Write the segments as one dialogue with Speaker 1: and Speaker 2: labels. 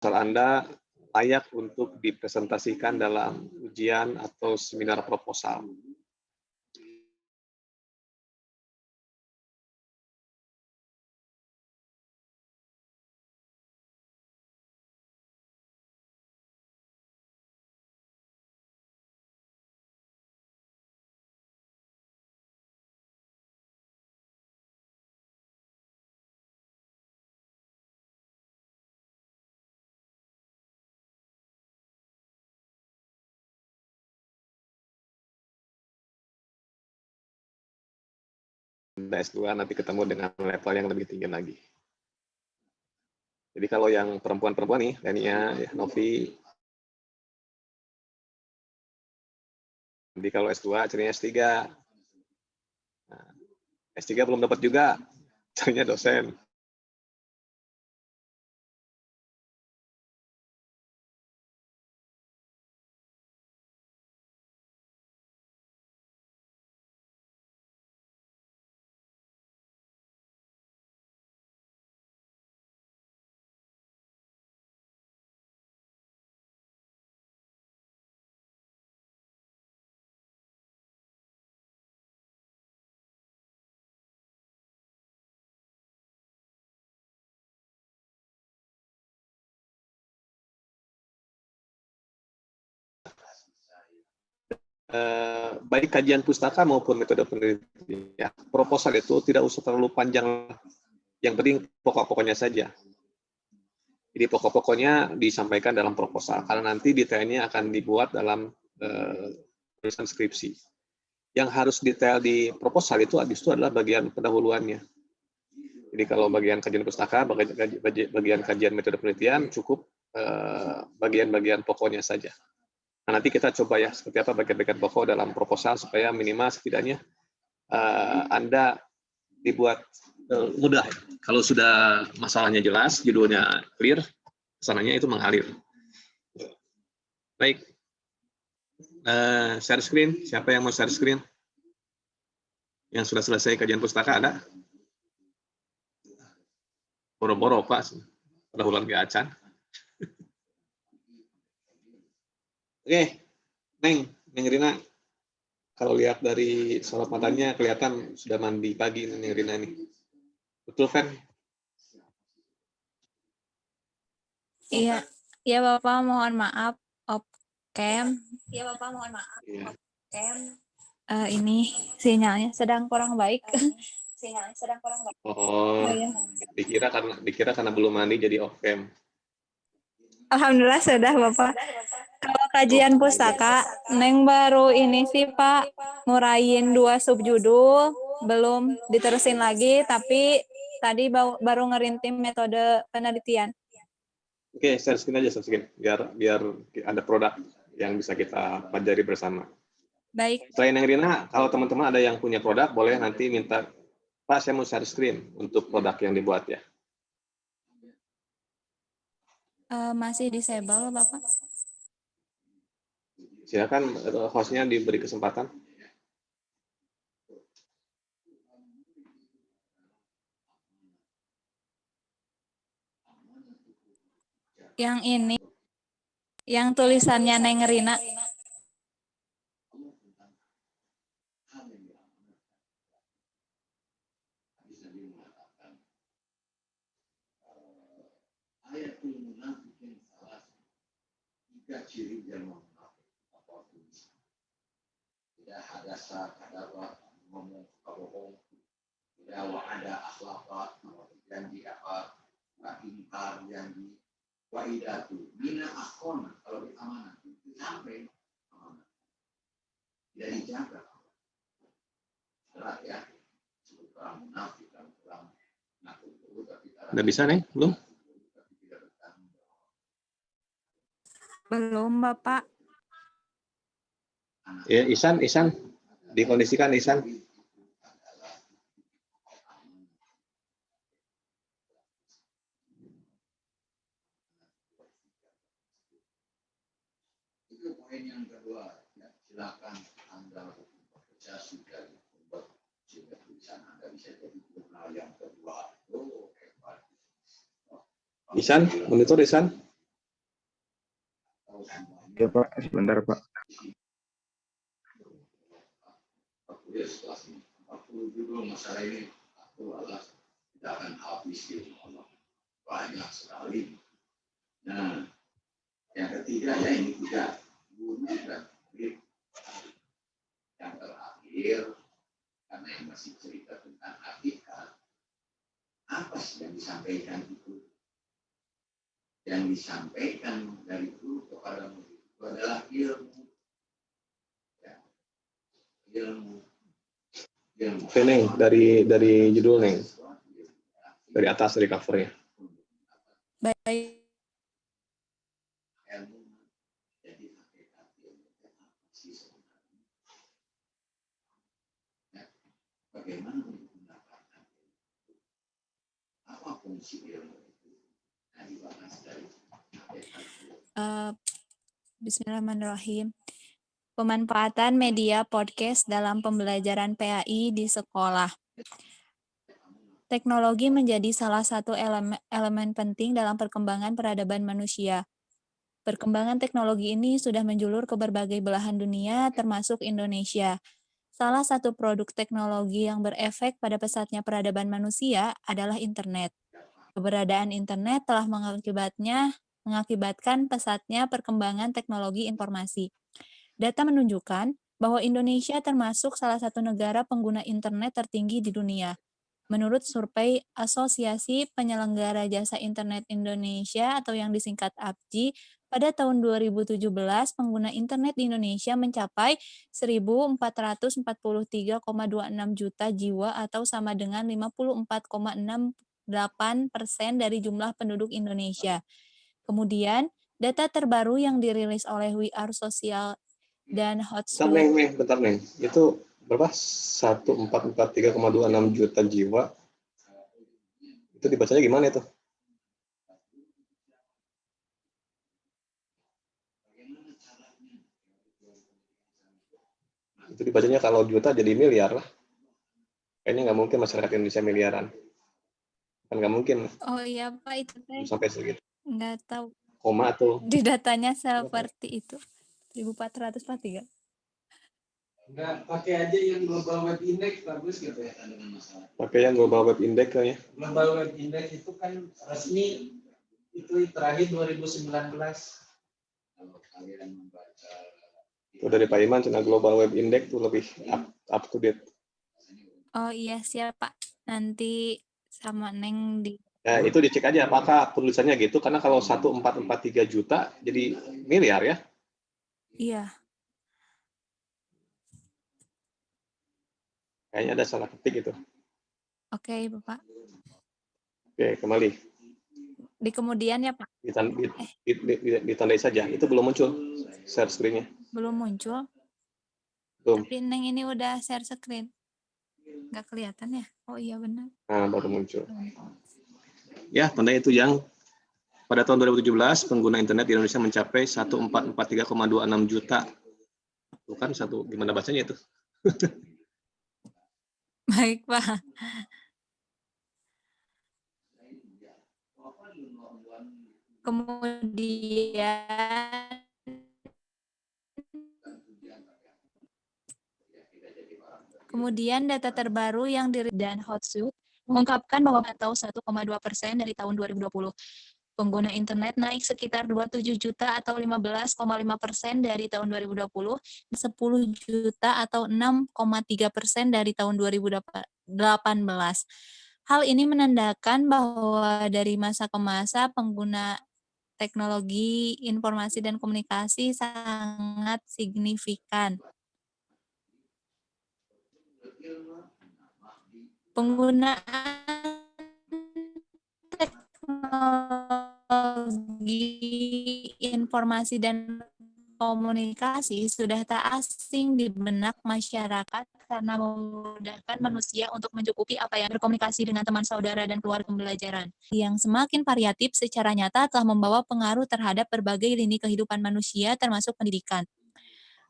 Speaker 1: Anda layak untuk dipresentasikan dalam ujian atau seminar proposal. S2 nanti ketemu dengan level yang lebih tinggi lagi. Jadi kalau yang perempuan-perempuan nih, Dania, Novi, jadi kalau S2 carinya S3. Nah, S3 belum dapat juga, carinya dosen. Baik kajian pustaka maupun metode penelitian, proposal itu tidak usah terlalu panjang, yang penting pokok-pokoknya saja. Jadi pokok-pokoknya disampaikan dalam proposal, karena nanti detailnya akan dibuat dalam tulisan skripsi. Yang harus detail di proposal itu habis itu adalah bagian pendahuluannya. Jadi kalau bagian kajian pustaka, bagian kajian metode penelitian cukup bagian-bagian pokoknya saja. Nah, nanti kita coba ya seperti apa bagian-bagian pokok dalam proposal supaya minimal setidaknya Anda dibuat mudah. Kalau sudah masalahnya jelas, judulnya clear, kesananya itu mengalir. Baik, share screen. Siapa yang mau share screen? Yang sudah selesai kajian pustaka ada? Boro-boro Pak, udah ulang ke acan. Oke, Neng Rina. Kalau lihat dari sorot matanya kelihatan sudah mandi pagi Neng Rina nih. Betul, Fen?
Speaker 2: Iya, ya Bapak mohon maaf, Opcam. Iya Bapak mohon maaf,
Speaker 1: Iya.
Speaker 2: Opcam. Ini sinyalnya sedang kurang baik. Sinyalnya sedang kurang baik.
Speaker 1: Oh,
Speaker 2: ya.
Speaker 1: dikira karena belum mandi jadi off cam.
Speaker 2: Alhamdulillah sudah Bapak. Kalau kajian pustaka, Neng baru ini sih Pak, ngurain 2 subjudul, belum diterusin lagi, tapi tadi baru ngerintim metode penelitian.
Speaker 1: Oke, share screen aja, share screen. Biar ada produk yang bisa kita pelajari bersama.
Speaker 2: Baik.
Speaker 1: Selain yang Rina, kalau teman-teman ada yang punya produk, boleh nanti minta, Pak, saya mau share screen untuk produk yang dibuat ya.
Speaker 2: Masih disable, Bapak.
Speaker 1: Silakan hostnya diberi kesempatan.
Speaker 2: Yang ini, yang tulisannya Neng Rina.
Speaker 3: Ciri yang tidak ada sahabat ngomong bohong, tidak ada akhlak, janji apa, ingkar janji, waidatu, mina akon kalau amanah itu sampai amanah tidak dijaga, berat ya, kurang munafik, kurang ngaku, tapi
Speaker 1: Udah bisa nih, belum?
Speaker 2: Belum, Bapak.
Speaker 1: Ya, Isan, dikondisikan Isan.
Speaker 3: Itu poin yang kedua, ya, silakan Anda bekerja sudah membuat tulisan Anda bisa jadi jurnal yang kedua.
Speaker 1: Isan, monitor Isan.
Speaker 4: Ya Pak, sebentar Pak.
Speaker 3: 40 setelah ini 40 judul masalah ini aku adalah tidak akan habis di Allah, banyak sekali. Nah, yang ketiga ya ini juga guna dan yang terakhir, karena yang masih cerita tentang hakikat, apa sih yang disampaikan itu? Yang disampaikan dari guru kepada murid itu adalah ilmu. Ya, ilmu.
Speaker 1: Oke, Neng, dari judul, Neng. Dari atas, dari covernya.
Speaker 2: Baik.
Speaker 3: Ilmu. Jadi hakikat ilmu apa sih sebenarnya? Ya, bagaimana mendapatkan ilmu? Apa fungsi ilmu itu? Nah, dibahas dari hakikat ilmu.
Speaker 2: Bismillahirrahmanirrahim. Pemanfaatan media podcast dalam pembelajaran PAI di sekolah. Teknologi menjadi salah satu elemen penting dalam perkembangan peradaban manusia. Perkembangan teknologi ini sudah menjulur ke berbagai belahan dunia, termasuk Indonesia. Salah satu produk teknologi yang berefek pada pesatnya peradaban manusia adalah internet. Keberadaan internet telah mengakibatkan pesatnya perkembangan teknologi informasi. Data menunjukkan bahwa Indonesia termasuk salah satu negara pengguna internet tertinggi di dunia. Menurut survei Asosiasi Penyelenggara Jasa Internet Indonesia atau yang disingkat APJI, pada tahun 2017 pengguna internet di Indonesia mencapai 1.443,26 juta jiwa atau sama dengan 54,68% dari jumlah penduduk Indonesia. Kemudian, data terbaru yang dirilis oleh We Are Social dan Hootsuite.
Speaker 1: Bentar, Neng. Itu berapa? 1.443,26 juta jiwa. Itu dibacanya gimana itu? Itu dibacanya kalau juta jadi miliar lah. Kayaknya nggak mungkin masyarakat Indonesia miliaran. Kan nggak mungkin.
Speaker 2: Oh iya Pak, itu
Speaker 1: Sampai segitu.
Speaker 2: nggak tahu.
Speaker 1: Koma tuh.
Speaker 2: Di datanya seperti itu. 1.443.
Speaker 5: Enggak, pakai aja yang Global Web Index bagus gitu ya.
Speaker 1: Pakai yang Global Web Index kayaknya.
Speaker 5: Global Web Index itu kan resmi itu terakhir 2019.
Speaker 3: Kalau kalian membaca
Speaker 1: Itu dari Pak Iman, cina Global Web Index tuh lebih up to date.
Speaker 2: Oh iya siap Pak. Nanti sama Neng di.
Speaker 1: Nah, itu dicek aja apakah tulisannya gitu, karena kalau 1.443 juta jadi miliar ya.
Speaker 2: Iya.
Speaker 1: Kayaknya ada salah ketik itu.
Speaker 2: Oke Bapak.
Speaker 1: Oke, kembali.
Speaker 2: Di kemudian ya Pak.
Speaker 1: Ditandai saja. Itu belum muncul share screen-nya.
Speaker 2: Belum muncul.
Speaker 1: Belum.
Speaker 2: Tapi Neng ini udah share screen. Nggak kelihatan ya? Oh iya benar.
Speaker 1: Nah, baru muncul. Ya, tanda itu yang pada tahun 2017 pengguna internet di Indonesia mencapai 1.443,26 juta. Bukan satu, gimana bacanya itu?
Speaker 2: Baik Pak. Kemudian data terbaru yang dirilis dan Hootsuite mengungkapkan bahwa atau 1,2% dari tahun 2020. Pengguna internet naik sekitar 27 juta atau 15,5% dari tahun 2020, 10 juta atau 6,3% dari tahun 2018. Hal ini menandakan bahwa dari masa ke masa pengguna teknologi informasi dan komunikasi sangat signifikan. Penggunaan teknologi informasi dan komunikasi sudah tak asing di benak masyarakat karena memudahkan manusia untuk mencukupi apa yang berkomunikasi dengan teman saudara dan keluarga pembelajaran. Yang semakin variatif secara nyata telah membawa pengaruh terhadap berbagai lini kehidupan manusia termasuk pendidikan.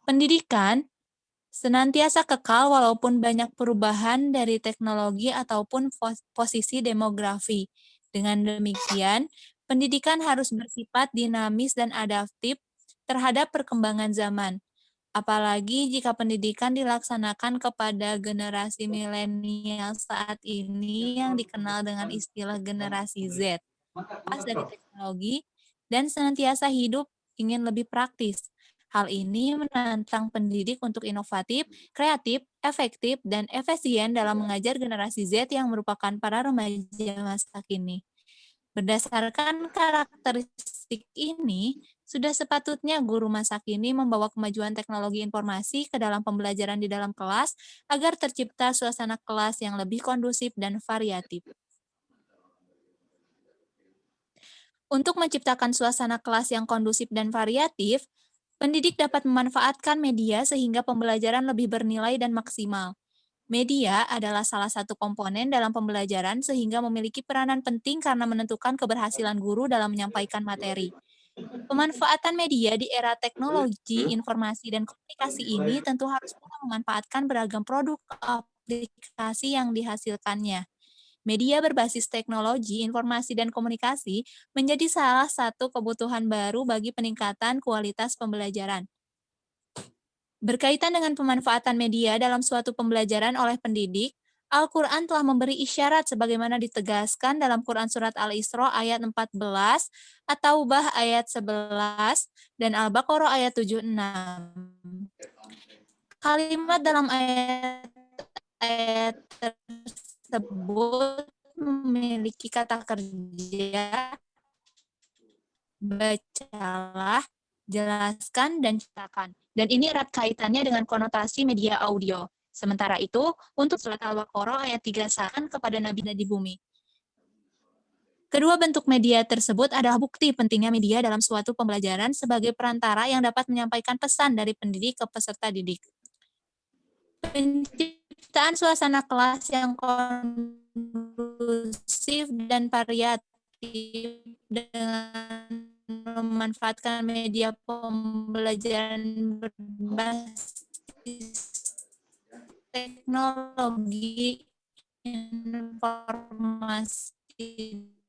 Speaker 2: Pendidikan senantiasa kekal walaupun banyak perubahan dari teknologi ataupun posisi demografi. Dengan demikian, pendidikan harus bersifat dinamis dan adaptif terhadap perkembangan zaman. Apalagi jika pendidikan dilaksanakan kepada generasi milenial saat ini yang dikenal dengan istilah generasi Z. Pas dari teknologi dan senantiasa hidup ingin lebih praktis. Hal ini menantang pendidik untuk inovatif, kreatif, efektif, dan efisien dalam mengajar generasi Z yang merupakan para remaja masa kini. Berdasarkan karakteristik ini, sudah sepatutnya guru masa kini membawa kemajuan teknologi informasi ke dalam pembelajaran di dalam kelas agar tercipta suasana kelas yang lebih kondusif dan variatif. Untuk menciptakan suasana kelas yang kondusif dan variatif, pendidik dapat memanfaatkan media sehingga pembelajaran lebih bernilai dan maksimal. Media adalah salah satu komponen dalam pembelajaran sehingga memiliki peranan penting karena menentukan keberhasilan guru dalam menyampaikan materi. Pemanfaatan media di era teknologi, informasi, dan komunikasi ini tentu harus pula memanfaatkan beragam produk aplikasi yang dihasilkannya. Media berbasis teknologi, informasi, dan komunikasi menjadi salah satu kebutuhan baru bagi peningkatan kualitas pembelajaran. Berkaitan dengan pemanfaatan media dalam suatu pembelajaran oleh pendidik, Al-Quran telah memberi isyarat sebagaimana ditegaskan dalam Quran Surat Al-Isra ayat 14, At-Taubah ayat 11, dan Al-Baqarah ayat 76. Kalimat dalam ayat tersebut memiliki kata kerja bacalah, jelaskan, dan ceritakan. Dan ini erat kaitannya dengan konotasi media audio. Sementara itu, untuk surat Al-Baqarah ayat 3 saran kepada Nabi di bumi. Kedua bentuk media tersebut adalah bukti pentingnya media dalam suatu pembelajaran sebagai perantara yang dapat menyampaikan pesan dari pendidik ke peserta didik. Penciptaan suasana kelas yang kondusif dan variatif dengan memanfaatkan media pembelajaran berbasis teknologi, informasi,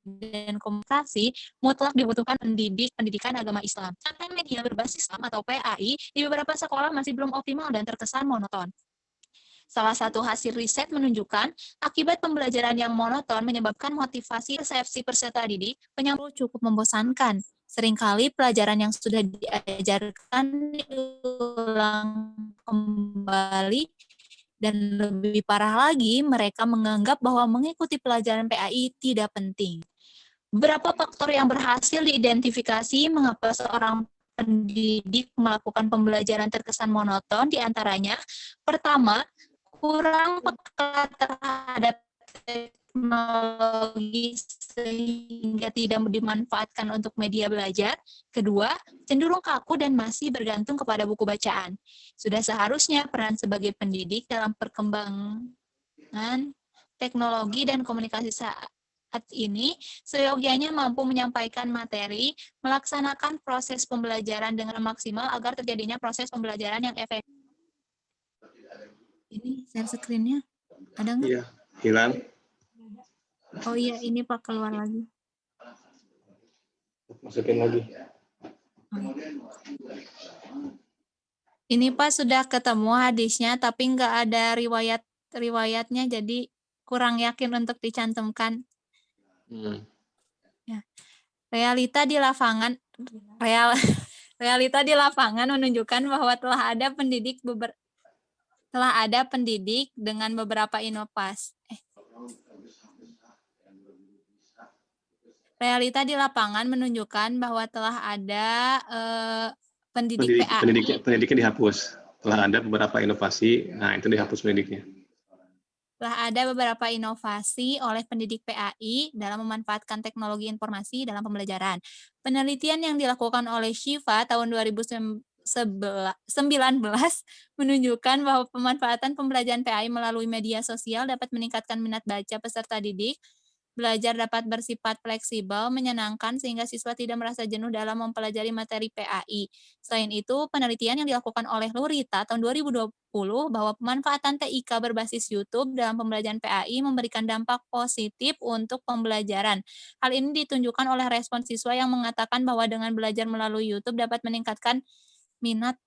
Speaker 2: dan komunikasi mutlak dibutuhkan pendidikan agama Islam. Contoh media berbasis Islam atau PAI di beberapa sekolah masih belum optimal dan terkesan monoton. Salah satu hasil riset menunjukkan akibat pembelajaran yang monoton menyebabkan motivasi persepsi peserta didik penyambung cukup membosankan. Seringkali pelajaran yang sudah diajarkan diulang kembali dan lebih parah lagi mereka menganggap bahwa mengikuti pelajaran PAI tidak penting. Beberapa faktor yang berhasil diidentifikasi mengapa seorang pendidik melakukan pembelajaran terkesan monoton diantaranya, pertama, kurang peka terhadap teknologi sehingga tidak dimanfaatkan untuk media belajar. Kedua, cenderung kaku dan masih bergantung kepada buku bacaan. Sudah seharusnya peran sebagai pendidik dalam perkembangan teknologi dan komunikasi saat ini seyogianya mampu menyampaikan materi, melaksanakan proses pembelajaran dengan maksimal agar terjadinya proses pembelajaran yang efektif. Ini share screen-nya ada nggak?
Speaker 1: Iya, hilang.
Speaker 2: Oh iya, ini Pak keluar lagi.
Speaker 1: Masukin lagi.
Speaker 2: Ini Pak sudah ketemu hadisnya, tapi nggak ada riwayatnya, jadi kurang yakin untuk dicantumkan. Ya. Realita di lapangan menunjukkan bahwa telah ada pendidik dengan beberapa inovasi. Realita di lapangan menunjukkan bahwa telah ada pendidik PAI.
Speaker 1: Pendidiknya dihapus. Telah ada beberapa inovasi, nah itu dihapus pendidiknya.
Speaker 2: Telah ada beberapa inovasi oleh pendidik PAI dalam memanfaatkan teknologi informasi dalam pembelajaran. Penelitian yang dilakukan oleh Shiva tahun 2019 menunjukkan bahwa pemanfaatan pembelajaran PAI melalui media sosial dapat meningkatkan minat baca peserta didik, belajar dapat bersifat fleksibel, menyenangkan, sehingga siswa tidak merasa jenuh dalam mempelajari materi PAI. Selain itu, penelitian yang dilakukan oleh Lurita tahun 2020 bahwa pemanfaatan TIK berbasis YouTube dalam pembelajaran PAI memberikan dampak positif untuk pembelajaran. Hal ini ditunjukkan oleh respon siswa yang mengatakan bahwa dengan belajar melalui YouTube dapat meningkatkan minat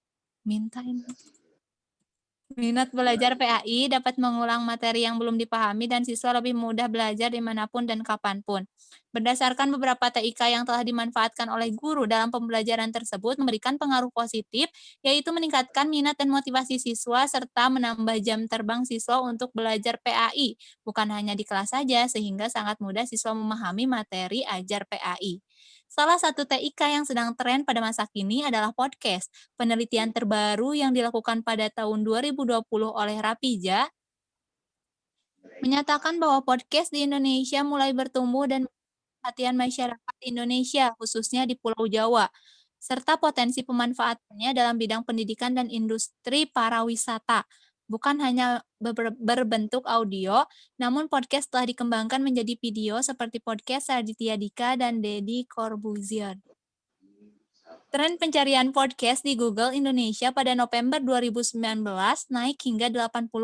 Speaker 2: minat belajar PAI, dapat mengulang materi yang belum dipahami, dan siswa lebih mudah belajar dimanapun dan kapanpun. Berdasarkan beberapa TIK yang telah dimanfaatkan oleh guru dalam pembelajaran tersebut memberikan pengaruh positif, yaitu meningkatkan minat dan motivasi siswa, serta menambah jam terbang siswa untuk belajar PAI, bukan hanya di kelas saja, sehingga sangat mudah siswa memahami materi ajar PAI. Salah satu TIK yang sedang tren pada masa kini adalah podcast. Penelitian terbaru yang dilakukan pada tahun 2020 oleh Rapija menyatakan bahwa podcast di Indonesia mulai bertumbuh dan perhatian masyarakat Indonesia, khususnya di Pulau Jawa, serta potensi pemanfaatannya dalam bidang pendidikan dan industri pariwisata. Bukan hanya berbentuk audio, namun podcast telah dikembangkan menjadi video seperti podcast Raditya Dika dan Deddy Corbuzier. Tren pencarian podcast di Google Indonesia pada November 2019 naik hingga 81%.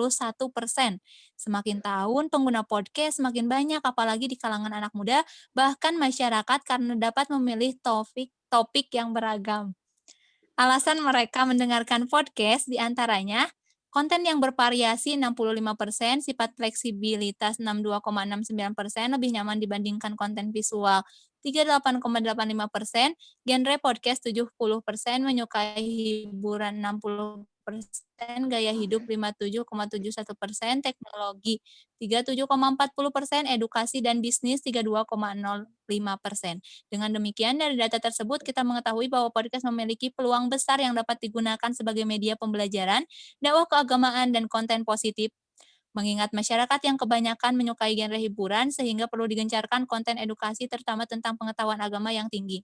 Speaker 2: Semakin tahun, pengguna podcast semakin banyak, apalagi di kalangan anak muda, bahkan masyarakat, karena dapat memilih topik yang beragam. Alasan mereka mendengarkan podcast diantaranya, konten yang bervariasi 65%, sifat fleksibilitas 62,69%, lebih nyaman dibandingkan konten visual 38,85%, genre podcast 70%, menyukai hiburan 60%, gaya hidup 57,71%, teknologi 37,40%, edukasi dan bisnis 32,05%. Dengan demikian, dari data tersebut kita mengetahui bahwa podcast memiliki peluang besar yang dapat digunakan sebagai media pembelajaran, dakwah keagamaan, dan konten positif. Mengingat masyarakat yang kebanyakan menyukai genre hiburan, sehingga perlu digencarkan konten edukasi terutama tentang pengetahuan agama yang tinggi.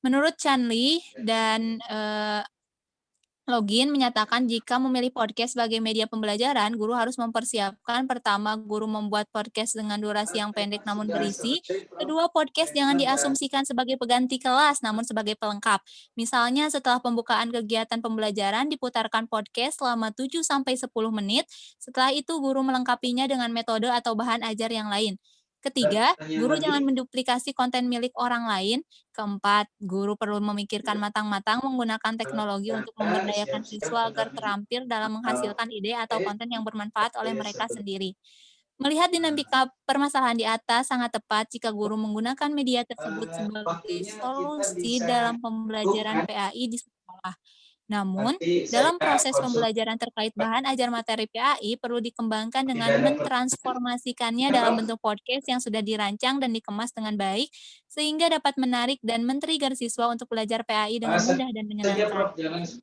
Speaker 2: Menurut Chanli dan Login menyatakan jika memilih podcast sebagai media pembelajaran, guru harus mempersiapkan: pertama, guru membuat podcast dengan durasi yang pendek namun berisi. Kedua, podcast jangan diasumsikan sebagai pengganti kelas, namun sebagai pelengkap. Misalnya, setelah pembukaan kegiatan pembelajaran, diputarkan podcast selama 7-10 menit. Setelah itu, guru melengkapinya dengan metode atau bahan ajar yang lain. Ketiga, guru jangan menduplikasi konten milik orang lain. Keempat, guru perlu memikirkan matang-matang menggunakan teknologi untuk memberdayakan siswa agar terampil dalam menghasilkan ide atau konten yang bermanfaat oleh mereka sendiri. Melihat dinamika permasalahan di atas, sangat tepat jika guru menggunakan media tersebut sebagai solusi dalam pembelajaran PAI di sekolah. Namun, dalam proses pembelajaran terkait bahan ajar materi PAI perlu dikembangkan dengan mentransformasikannya dalam bentuk podcast yang sudah dirancang dan dikemas dengan baik, sehingga dapat menarik dan men-trigger siswa untuk belajar PAI dengan mudah dan menyenangkan.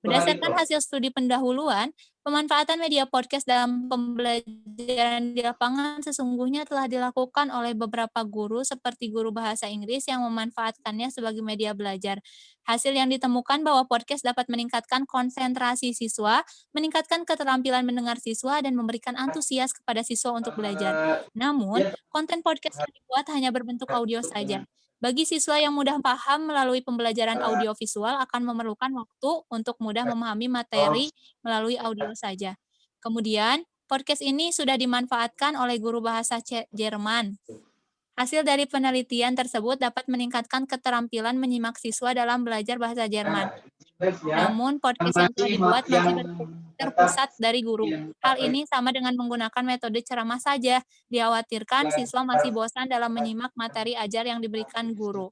Speaker 2: Berdasarkan hasil studi pendahuluan, pemanfaatan media podcast dalam pembelajaran di lapangan sesungguhnya telah dilakukan oleh beberapa guru, seperti guru bahasa Inggris yang memanfaatkannya sebagai media belajar. Hasil yang ditemukan bahwa podcast dapat meningkatkan konsentrasi siswa, meningkatkan keterampilan mendengar siswa, dan memberikan antusias kepada siswa untuk belajar. Namun, konten podcast yang dibuat hanya berbentuk audio saja. Bagi siswa yang mudah paham melalui pembelajaran audiovisual akan memerlukan waktu untuk mudah memahami materi melalui audio saja. Kemudian, podcast ini sudah dimanfaatkan oleh guru bahasa Jerman. Hasil dari penelitian tersebut dapat meningkatkan keterampilan menyimak siswa dalam belajar bahasa Jerman. Namun, podcast yang telah dibuat masih terpusat dari guru. Hal ini sama dengan menggunakan metode ceramah saja. Dikhawatirkan siswa masih bosan dalam menyimak materi ajar yang diberikan guru.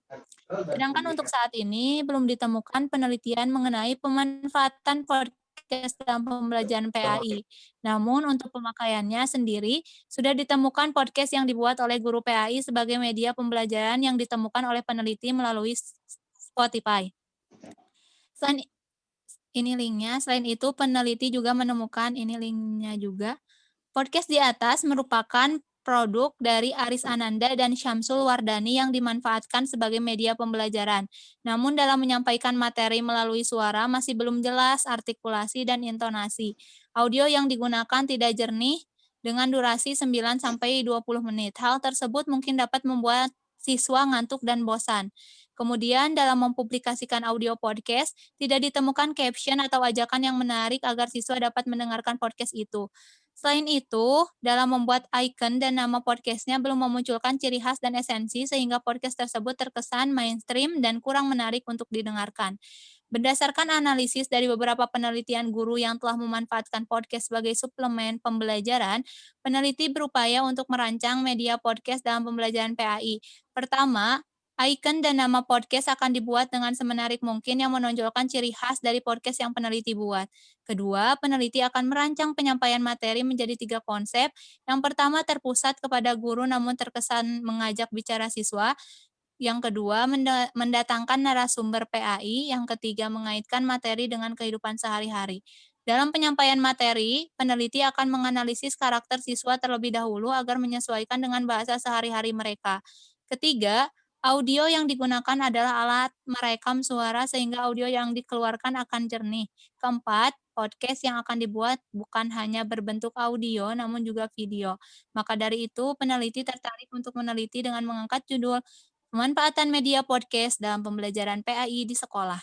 Speaker 2: Sedangkan untuk saat ini, belum ditemukan penelitian mengenai pemanfaatan podcast dalam pembelajaran PAI. Namun, untuk pemakaiannya sendiri, sudah ditemukan podcast yang dibuat oleh guru PAI sebagai media pembelajaran yang ditemukan oleh peneliti melalui Spotify. Selain ini linknya. Selain itu, peneliti juga menemukan ini linknya juga. Podcast di atas merupakan produk dari Aris Ananda dan Syamsul Wardani yang dimanfaatkan sebagai media pembelajaran. Namun dalam menyampaikan materi melalui suara masih belum jelas artikulasi dan intonasi. Audio yang digunakan tidak jernih dengan durasi 9 sampai 20 menit. Hal tersebut mungkin dapat membuat siswa ngantuk dan bosan. Kemudian dalam mempublikasikan audio podcast, tidak ditemukan caption atau ajakan yang menarik agar siswa dapat mendengarkan podcast itu. Selain itu, dalam membuat icon dan nama podcastnya belum memunculkan ciri khas dan esensi sehingga podcast tersebut terkesan mainstream dan kurang menarik untuk didengarkan. Berdasarkan analisis dari beberapa penelitian guru yang telah memanfaatkan podcast sebagai suplemen pembelajaran, peneliti berupaya untuk merancang media podcast dalam pembelajaran PAI. Pertama, icon dan nama podcast akan dibuat dengan semenarik mungkin yang menonjolkan ciri khas dari podcast yang peneliti buat. Kedua, peneliti akan merancang penyampaian materi menjadi 3 konsep. Yang pertama terpusat kepada guru namun terkesan mengajak bicara siswa. Yang kedua, mendatangkan narasumber PAI. Yang ketiga, mengaitkan materi dengan kehidupan sehari-hari. Dalam penyampaian materi, peneliti akan menganalisis karakter siswa terlebih dahulu agar menyesuaikan dengan bahasa sehari-hari mereka. Ketiga, audio yang digunakan adalah alat merekam suara sehingga audio yang dikeluarkan akan jernih. Keempat, podcast yang akan dibuat bukan hanya berbentuk audio namun juga video. Maka dari itu, peneliti tertarik untuk meneliti dengan mengangkat judul pemanfaatan media podcast dalam pembelajaran PAI di sekolah.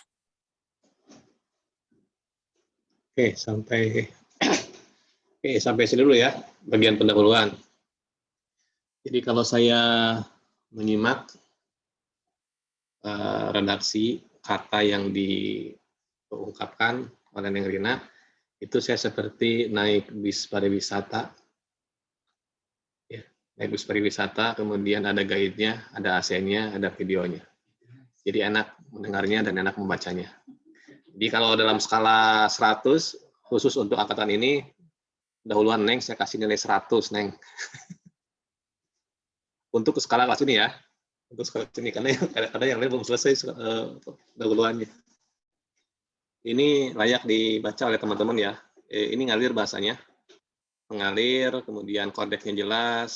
Speaker 1: Oke, sampai sini dulu ya, bagian pendahuluan. Jadi kalau saya menyimak redaksi kata yang diungkapkan oleh Neng Rina, itu saya seperti naik bis pariwisata. Ya, naik bis pariwisata, kemudian ada guide-nya, ada AC-nya, ada videonya. Jadi enak mendengarnya dan enak membacanya. Jadi kalau dalam skala 100, khusus untuk angkatan ini, dahuluan Neng, saya kasih nilai 100, Neng. Untuk skala kelas ini ya. Untuk skala ini, karena kadang-kadang yang lain belum selesai dahuluannya. Ini layak dibaca oleh teman-teman ya. Ini ngalir bahasanya. Mengalir, kemudian konteksnya jelas,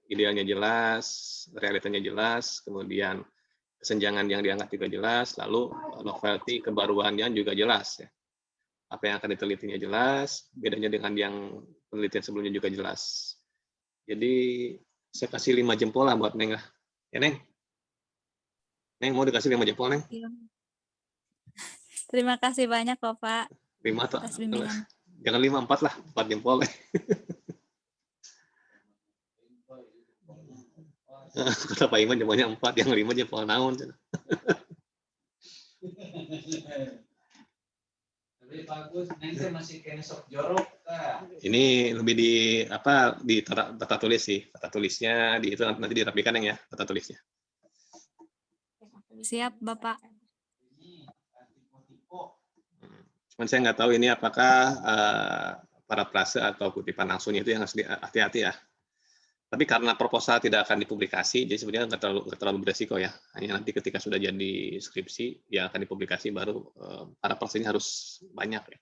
Speaker 1: idealnya jelas, realitanya jelas, kemudian kesenjangan yang diangkat juga jelas, lalu novelty kebaruannya juga jelas ya. Apa yang akan ditelitinya jelas, bedanya dengan yang penelitian sebelumnya juga jelas. Jadi saya kasih 5 jempol lah buat Neng lah. Ya Neng? Neng mau dikasih 5 jempol Neng?
Speaker 2: Terima kasih banyak Bapak
Speaker 1: 5 atau
Speaker 2: atas bimbingan.
Speaker 1: jangan 5, 4 lah, 4 jempol. Kata Pak Iman jempolnya 4, yang 5 jempol naon.
Speaker 5: Tapi bagus, nanti masih kena sok jorok kah?
Speaker 1: Ini lebih di tata tulis sih. Tata tulisnya di itu nanti dirapikan ya tata tulisnya.
Speaker 2: Siap, Bapak.
Speaker 1: Cuman saya nggak tahu ini apakah parafrase atau kutipan langsungnya itu yang harus hati-hati ya. Tapi karena proposal tidak akan dipublikasi, jadi sebenarnya nggak terlalu beresiko ya. Hanya nanti ketika sudah jadi skripsi yang akan dipublikasi baru parafrasenya harus banyak ya.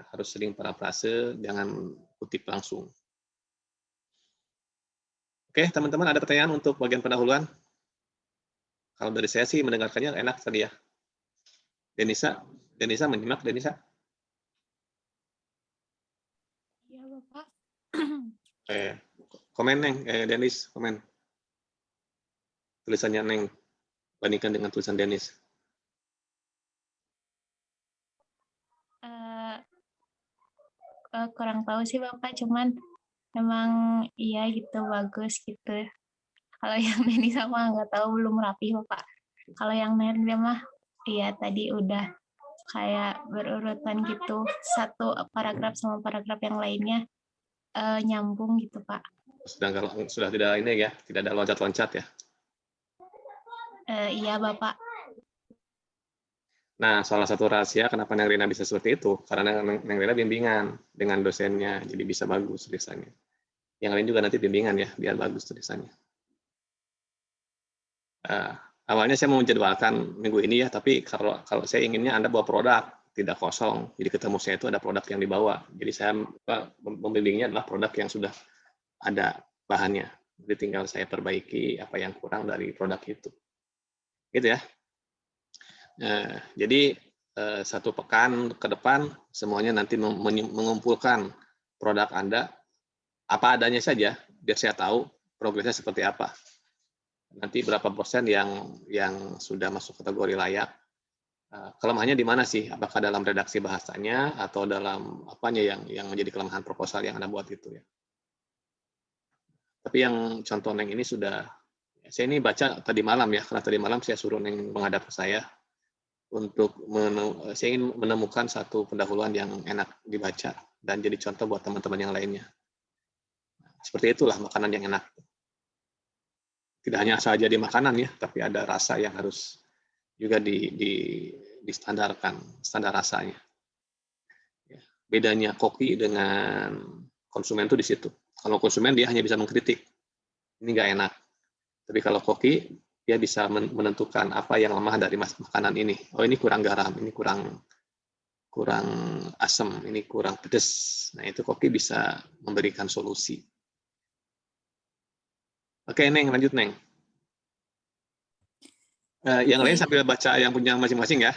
Speaker 1: Harus sering parafrase, jangan kutip langsung. Oke, teman-teman ada pertanyaan untuk bagian pendahuluan? Kalau dari saya sih mendengarkannya enak tadi ya. Denisa menyimak Denisa?
Speaker 2: Iya, Bapak.
Speaker 1: Komen Neng, Denis, komen. Tulisannya Neng, bandingkan dengan tulisan Denis.
Speaker 6: Kurang tahu sih Bapak, cuman memang iya gitu, bagus gitu. Kalau yang Neni sama nggak tahu, belum rapi Bapak. Kalau yang Nerdia mah, iya tadi udah kayak berurutan gitu, satu paragraf sama paragraf yang lainnya nyambung gitu Pak.
Speaker 1: Sudah tidak ini ya, tidak ada loncat-loncat ya.
Speaker 6: Iya Bapak.
Speaker 1: Nah, salah satu rahasia kenapa Neng Rina bisa seperti itu, karena Neng Rina bimbingan dengan dosennya, jadi bisa bagus tulisannya. Yang lain juga nanti bimbingan ya, biar bagus tulisannya. Awalnya saya mau menjadwalkan minggu ini ya, tapi kalau saya inginnya Anda bawa produk, tidak kosong. Jadi ketemu saya itu ada produk yang dibawa. Jadi saya membimbingnya adalah produk yang sudah ada bahannya. Jadi tinggal saya perbaiki apa yang kurang dari produk itu. Gitu ya. Jadi 1 pekan ke depan semuanya nanti mengumpulkan produk Anda apa adanya saja, biar saya tahu progresnya seperti apa. Nanti berapa persen yang sudah masuk kategori layak. Kelemahannya di mana sih? Apakah dalam redaksi bahasanya atau dalam apanya yang menjadi kelemahan proposal yang Anda buat itu ya. Tapi yang contoh Neng ini saya ini baca tadi malam ya, karena tadi malam saya suruh Neng menghadap ke saya untuk saya ingin menemukan satu pendahuluan yang enak dibaca dan jadi contoh buat teman-teman yang lainnya. Seperti itulah makanan yang enak. Tidak hanya asal jadi makanan ya, tapi ada rasa yang harus juga distandarkan, standar rasanya. Bedanya koki dengan konsumen itu di situ. Kalau konsumen dia hanya bisa mengkritik, ini nggak enak. Tapi kalau koki, dia bisa menentukan apa yang lemah dari makanan ini. Oh ini kurang garam, ini kurang asam, ini kurang pedas. Nah itu koki bisa memberikan solusi. Oke Neng, lanjut Neng. Yang lain sambil baca yang punya masing-masing ya.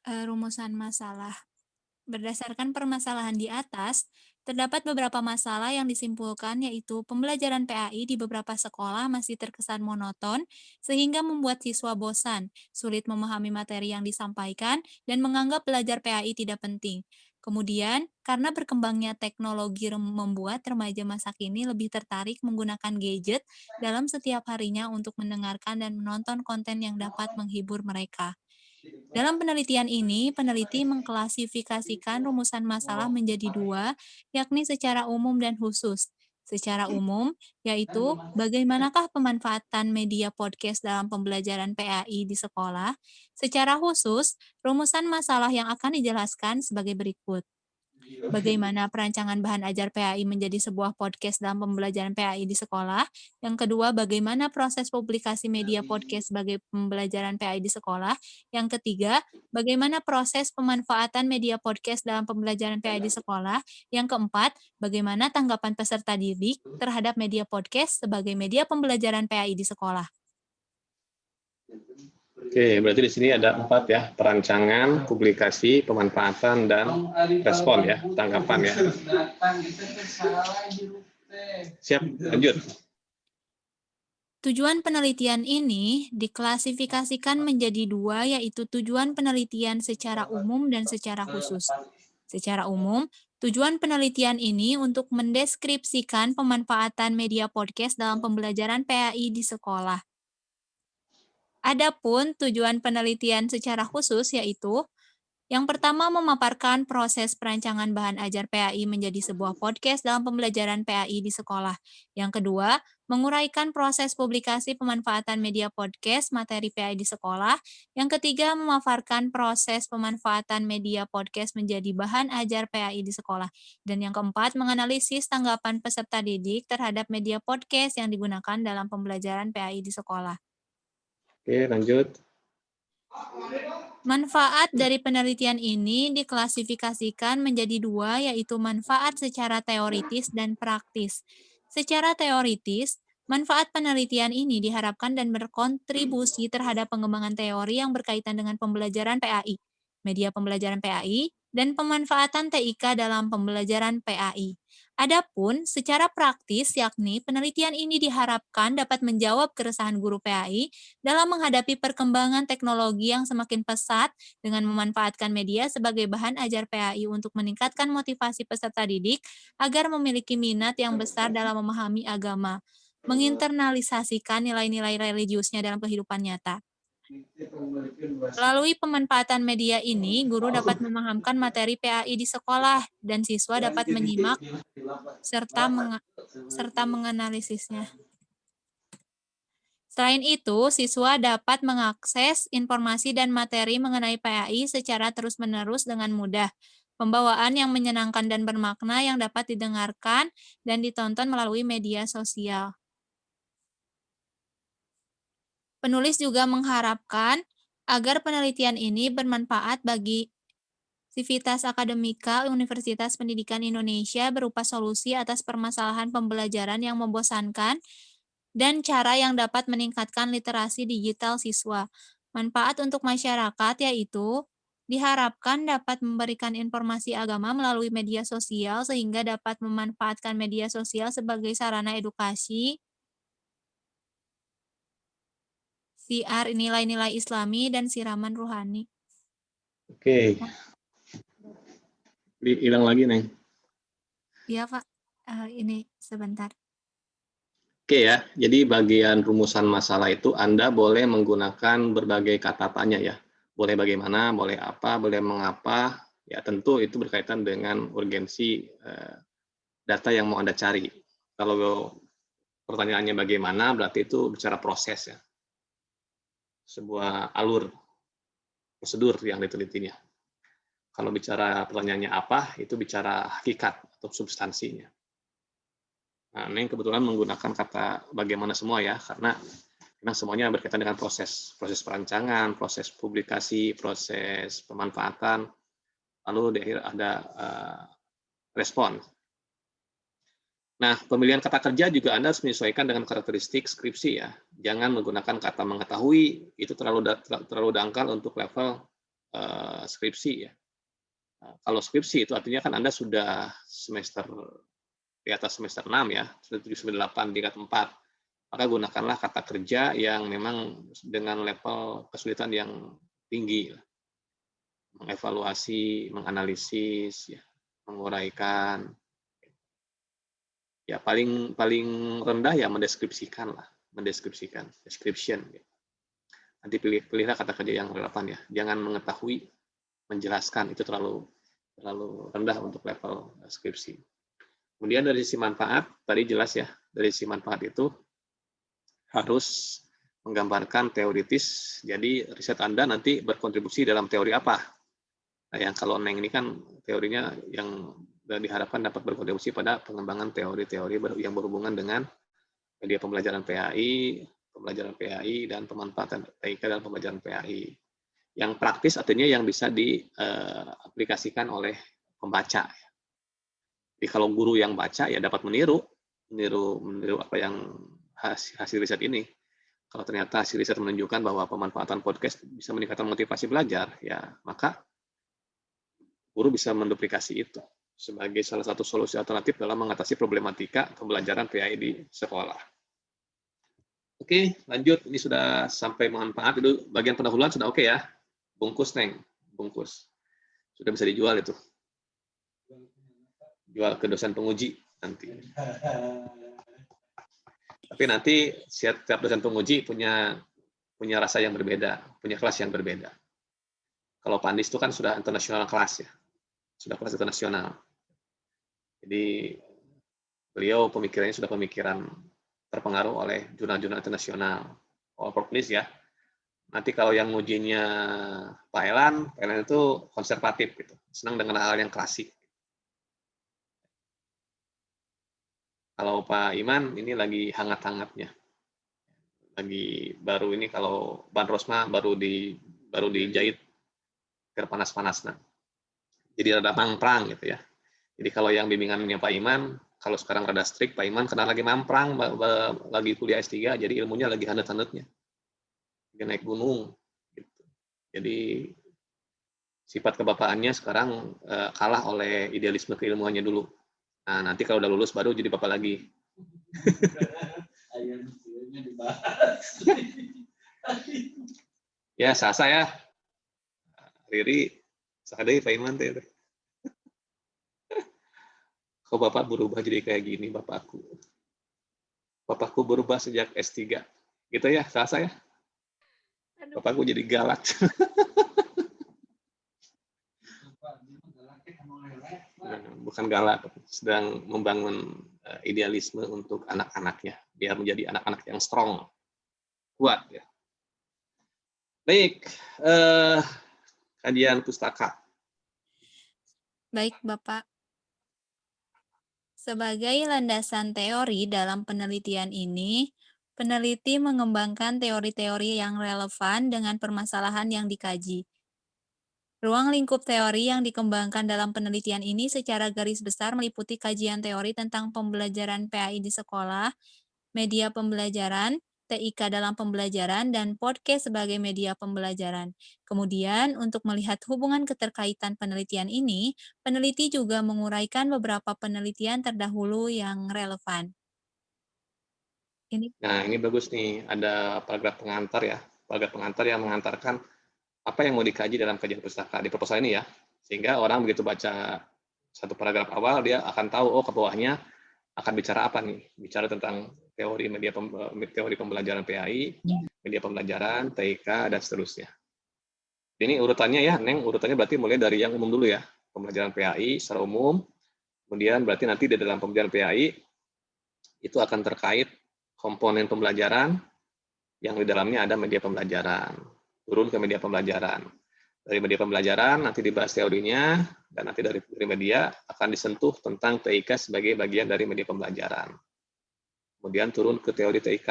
Speaker 2: Rumusan masalah. Berdasarkan permasalahan di atas, terdapat beberapa masalah yang disimpulkan, yaitu pembelajaran PAI di beberapa sekolah masih terkesan monoton, sehingga membuat siswa bosan, sulit memahami materi yang disampaikan, dan menganggap belajar PAI tidak penting. Kemudian, karena berkembangnya teknologi membuat remaja masa kini lebih tertarik menggunakan gadget dalam setiap harinya untuk mendengarkan dan menonton konten yang dapat menghibur mereka. Dalam penelitian ini, peneliti mengklasifikasikan rumusan masalah menjadi dua, yakni secara umum dan khusus. Secara umum, yaitu bagaimanakah pemanfaatan media podcast dalam pembelajaran PAI di sekolah. Secara khusus, rumusan masalah yang akan dijelaskan sebagai berikut. Bagaimana perancangan bahan ajar PAI menjadi sebuah podcast dalam pembelajaran PAI di sekolah. Yang kedua, bagaimana proses publikasi media podcast sebagai pembelajaran PAI di sekolah. Yang ketiga, bagaimana proses pemanfaatan media podcast dalam pembelajaran PAI di sekolah. Yang keempat, bagaimana tanggapan peserta didik terhadap media podcast sebagai media pembelajaran PAI di sekolah.
Speaker 1: Oke, berarti di sini ada 4 ya, perancangan, publikasi, pemanfaatan, dan respon ya, tanggapan ya. Siap, lanjut.
Speaker 2: Tujuan penelitian ini diklasifikasikan menjadi dua, yaitu tujuan penelitian secara umum dan secara khusus. Secara umum, tujuan penelitian ini untuk mendeskripsikan pemanfaatan media podcast dalam pembelajaran PAI di sekolah. Adapun tujuan penelitian secara khusus yaitu yang pertama, memaparkan proses perancangan bahan ajar PAI menjadi sebuah podcast dalam pembelajaran PAI di sekolah. Yang kedua, menguraikan proses publikasi pemanfaatan media podcast materi PAI di sekolah. Yang ketiga, memaparkan proses pemanfaatan media podcast menjadi bahan ajar PAI di sekolah. Dan yang keempat, menganalisis tanggapan peserta didik terhadap media podcast yang digunakan dalam pembelajaran PAI di sekolah.
Speaker 1: Oke, lanjut.
Speaker 2: Manfaat dari penelitian ini diklasifikasikan menjadi dua, yaitu manfaat secara teoritis dan praktis. Secara teoritis, manfaat penelitian ini diharapkan dan berkontribusi terhadap pengembangan teori yang berkaitan dengan pembelajaran PAI, media pembelajaran PAI, dan pemanfaatan TIK dalam pembelajaran PAI. Adapun secara praktis, yakni penelitian ini diharapkan dapat menjawab keresahan guru PAI dalam menghadapi perkembangan teknologi yang semakin pesat dengan memanfaatkan media sebagai bahan ajar PAI untuk meningkatkan motivasi peserta didik agar memiliki minat yang besar dalam memahami agama, menginternalisasikan nilai-nilai religiusnya dalam kehidupan nyata. Melalui pemanfaatan media ini, guru dapat memahamkan materi PAI di sekolah dan siswa dapat menyimak serta menganalisisnya. Selain itu, siswa dapat mengakses informasi dan materi mengenai PAI secara terus-menerus dengan mudah. Pembawaan yang menyenangkan dan bermakna yang dapat didengarkan dan ditonton melalui media sosial. Penulis juga mengharapkan agar penelitian ini bermanfaat bagi Sivitas Akademika Universitas Pendidikan Indonesia berupa solusi atas permasalahan pembelajaran yang membosankan dan cara yang dapat meningkatkan literasi digital siswa. Manfaat untuk masyarakat yaitu Diharapkan dapat memberikan informasi agama melalui media sosial sehingga dapat memanfaatkan media sosial sebagai sarana edukasi, siar nilai-nilai Islami, dan siraman ruhani.
Speaker 1: Oke. Hilang lagi, Neng.
Speaker 2: Iya, Pak. Ini sebentar.
Speaker 1: Oke ya, jadi bagian rumusan masalah itu Anda boleh menggunakan berbagai kata tanya ya. Boleh bagaimana, boleh apa, boleh mengapa, ya tentu itu berkaitan dengan urgensi data yang mau Anda cari. Kalau pertanyaannya bagaimana, berarti itu bicara proses ya. Sebuah alur, prosedur yang ditelitinya. Kalau bicara pertanyaannya apa, itu bicara hakikat atau substansinya. Nah, ini kebetulan menggunakan kata bagaimana semua ya, karena memang semuanya berkaitan dengan proses perancangan, proses publikasi, proses pemanfaatan, lalu di akhir ada respon. Nah, pemilihan kata kerja juga Anda harus menyesuaikan dengan karakteristik skripsi ya. Jangan menggunakan kata mengetahui, itu terlalu dangkal untuk level skripsi ya. Nah, kalau skripsi itu artinya kan Anda sudah semester di atas semester 6 ya, sudah 7, semester 8, tingkat 4. Maka gunakanlah kata kerja yang memang dengan level kesulitan yang tinggi. Mengevaluasi, menganalisis, ya, menguraikan. Ya paling rendah ya description. Ya. Nanti pilihlah kata kerja yang relevan ya. Jangan mengetahui, menjelaskan, itu terlalu rendah untuk level skripsi. Kemudian dari sisi manfaat, tadi jelas ya, dari sisi manfaat itu harus menggambarkan teoritis, jadi riset Anda nanti berkontribusi dalam teori apa. Nah, yang kalau Neng ini kan teorinya yang diharapkan dapat berkontribusi pada pengembangan teori-teori yang berhubungan dengan media pembelajaran PAI, dan pemanfaatan TIK dalam pembelajaran PAI. Yang praktis artinya yang bisa diaplikasikan oleh pembaca. Jadi kalau guru yang baca ya dapat meniru apa yang hasil riset ini. Kalau ternyata hasil riset menunjukkan bahwa pemanfaatan podcast bisa meningkatkan motivasi belajar, ya maka guru bisa menduplikasi itu sebagai salah satu solusi alternatif dalam mengatasi problematika pembelajaran PAI di sekolah. Oke, lanjut. Ini sudah sampai manfaat. Itu bagian pendahuluan sudah oke ya. Bungkus, Neng. Bungkus. Sudah bisa dijual itu. Jual ke dosen penguji nanti. Tapi nanti setiap dosen penguji punya rasa yang berbeda, punya kelas yang berbeda. Kalau Pandis itu kan sudah internasional kelas ya, sudah kelas internasional. Jadi beliau pemikirannya sudah pemikiran terpengaruh oleh jurnal-jurnal internasional. All Publish ya. Nanti kalau yang ngujinya Pak Elan itu konservatif gitu, senang dengan hal yang klasik. Kalau Pak Iman ini lagi hangat-hangatnya, lagi baru ini kalau Ban Rosma baru dijahit terpanas-panasnya. Jadi rada mamprang gitu ya. Jadi kalau yang bimbingannya Pak Iman, kalau sekarang rada strict, Pak Iman karena lagi mamprang, lagi kuliah S3, jadi ilmunya lagi hanut-hanutnya. Lagi naik gunung. Gitu. Jadi sifat kebapaannya sekarang kalah oleh idealisme keilmuannya dulu. Nah, nanti kalau udah lulus baru jadi bapak lagi. Ya, sasa ya. Riri, sadai Pak Iman teh. Kok bapak berubah jadi kayak gini, bapakku? Bapakku berubah sejak S3. Gitu ya, sasa ya. Bapakku jadi galak. Bukan galak, sedang membangun idealisme untuk anak-anaknya, biar menjadi anak-anak yang strong, kuat ya. Baik, kajian pustaka.
Speaker 2: Baik, Bapak. Sebagai landasan teori dalam penelitian ini, peneliti mengembangkan teori-teori yang relevan dengan permasalahan yang dikaji. Ruang lingkup teori yang dikembangkan dalam penelitian ini secara garis besar meliputi kajian teori tentang pembelajaran PAI di sekolah, media pembelajaran, TIK dalam pembelajaran dan podcast sebagai media pembelajaran. Kemudian, untuk melihat hubungan keterkaitan penelitian ini, peneliti juga menguraikan beberapa penelitian terdahulu yang relevan. Ini
Speaker 1: Nah, ini bagus nih, ada paragraf pengantar ya. Paragraf pengantar yang mengantarkan apa yang mau dikaji dalam kajian pustaka di proposal ini ya. Sehingga orang begitu baca satu paragraf awal, dia akan tahu, oh ke bawahnya akan bicara apa nih. Bicara tentang teori pembelajaran PAI, media pembelajaran, TIK, dan seterusnya. Ini urutannya ya, Neng, urutannya berarti mulai dari yang umum dulu ya. Pembelajaran PAI secara umum, kemudian berarti nanti di dalam pembelajaran PAI, itu akan terkait komponen pembelajaran, yang di dalamnya ada media pembelajaran. Turun ke media pembelajaran. Dari media pembelajaran nanti dibahas teorinya, dan nanti dari media akan disentuh tentang TIK sebagai bagian dari media pembelajaran. Kemudian turun ke teori TIK.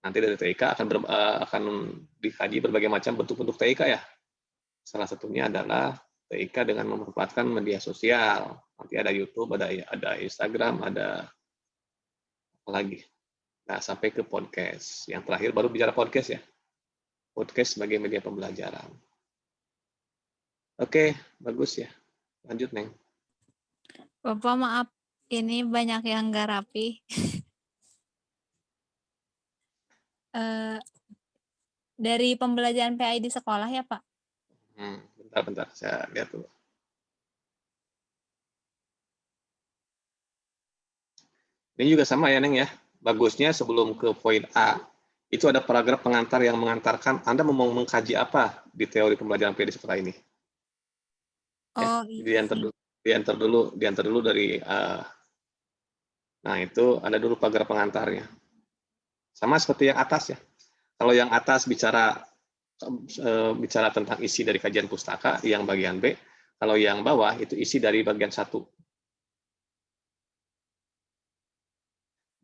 Speaker 1: Nanti dari TIK akan dikaji berbagai macam bentuk-bentuk TIK ya. Salah satunya adalah TIK dengan memanfaatkan media sosial. Nanti ada YouTube, ada Instagram, ada apa lagi. Nah, sampai ke podcast. Yang terakhir baru bicara podcast ya. Podcast sebagai media pembelajaran. Oke, bagus ya. Lanjut, Neng.
Speaker 2: Bapak maaf, ini banyak yang nggak rapi. Dari pembelajaran PAI di sekolah ya, Pak?
Speaker 1: Bentar, saya lihat dulu. Ini juga sama ya, Neng ya. Bagusnya sebelum ke poin A, itu ada paragraf pengantar yang mengantarkan Anda mau mengkaji apa di teori pembelajaran PAI di sekolah ini.
Speaker 2: Oh,
Speaker 1: Diantar dulu dari nah itu ada dulu paragraf pengantarnya. Sama seperti yang atas ya. Kalau yang atas bicara tentang isi dari kajian pustaka yang bagian B, kalau yang bawah itu isi dari bagian 1.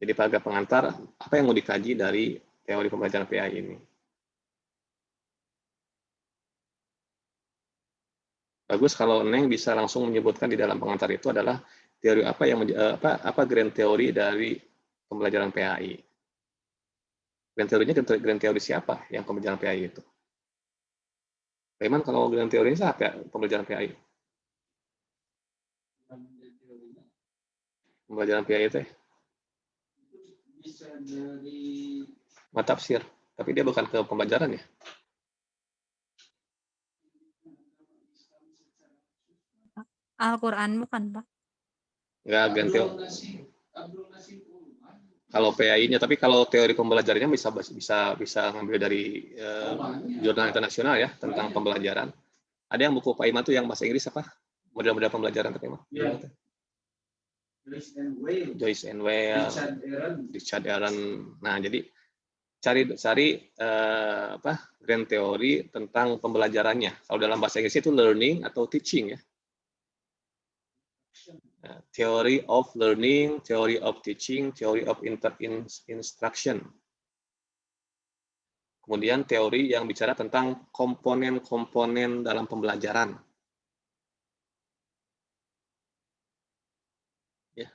Speaker 1: Jadi paragraf pengantar apa yang mau dikaji dari teori pembelajaran PAI ini. Bagus kalau Neng bisa langsung menyebutkan di dalam pengantar itu adalah teori apa yang apa grand teori dari pembelajaran PAI. Grand teorinya grand teori siapa yang pembelajaran PAI itu? Bagaimana kalau grand teorinya siapa pembelajaran PAI? Pembelajaran PAI itu
Speaker 5: bisa dari
Speaker 1: mata tafsir, tapi dia bukan ke pembelajaran ya.
Speaker 2: Al-Quran bukan, Pak?
Speaker 1: Enggak grand teori. Kalau PAI-nya, tapi kalau teori pembelajarannya bisa ngambil dari jurnal internasional ya tentang pembelajaran. Ada yang buku Pak Ima tuh yang bahasa Inggris apa? Model-model pembelajaran Pak Ima?
Speaker 5: Ya.
Speaker 1: Joyce and Whale, Richard Aaron. Nah, jadi cari grand teori tentang pembelajarannya. Kalau dalam bahasa Inggris itu learning atau teaching ya. Theory of learning, theory of teaching, theory of instruction. Kemudian teori yang bicara tentang komponen-komponen dalam pembelajaran. Ya.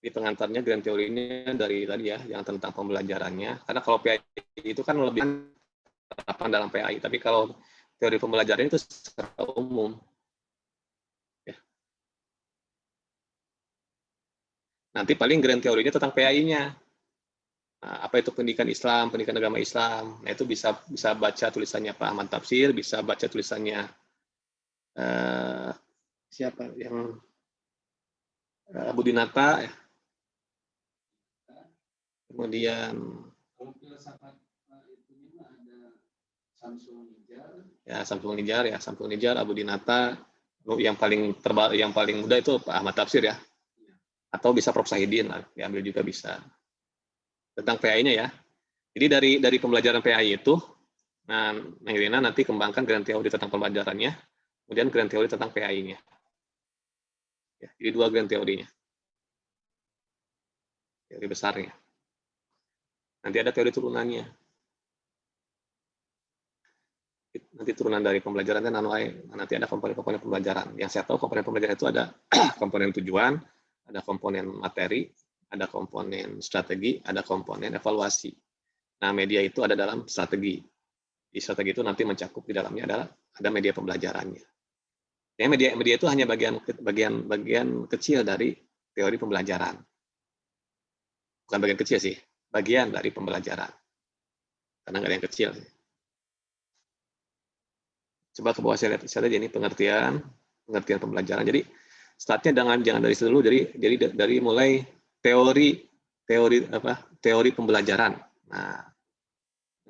Speaker 1: Di pengantarnya grand teorinya dari tadi ya, yang tentang pembelajarannya. Karena kalau PAI itu kan lebih penerapan dalam PAI, tapi kalau teori pembelajaran itu secara umum. Nanti paling grand teorinya tentang PAI-nya. Nah, apa itu pendidikan Islam, pendidikan agama Islam. Nah, itu bisa baca tulisannya Pak Ahmad Tafsir, bisa baca tulisannya siapa yang Abu Dinata ya. Kemudian Samsul Nijar, Abu Dinata. Yang paling muda itu Pak Ahmad Tafsir ya. Atau bisa Prof. Sahidin lah, diambil juga bisa. Tentang PAI-nya ya. Jadi dari pembelajaran PAI itu, nah Irina nanti kembangkan grand teori tentang pembelajarannya, kemudian grand teori tentang PAI-nya. Ya, jadi 2 grand teorinya. Teori besarnya. Nanti ada teori turunannya. Nanti turunan dari pembelajaran dan nanti ada komponen-komponen pembelajaran. Yang saya tahu komponen pembelajaran itu ada komponen tujuan, ada komponen materi, ada komponen strategi, ada komponen evaluasi. Nah, media itu ada dalam strategi. Di strategi itu nanti mencakup di dalamnya adalah ada media pembelajarannya. Ya, media itu hanya bagian kecil dari teori pembelajaran. Bukan bagian kecil sih, bagian dari pembelajaran. Karena nggak ada yang kecil. Coba ke bawah saya lihat ini pengertian pembelajaran. Jadi startnya jangan dari situ dulu. Jadi dari mulai teori pembelajaran. Nah,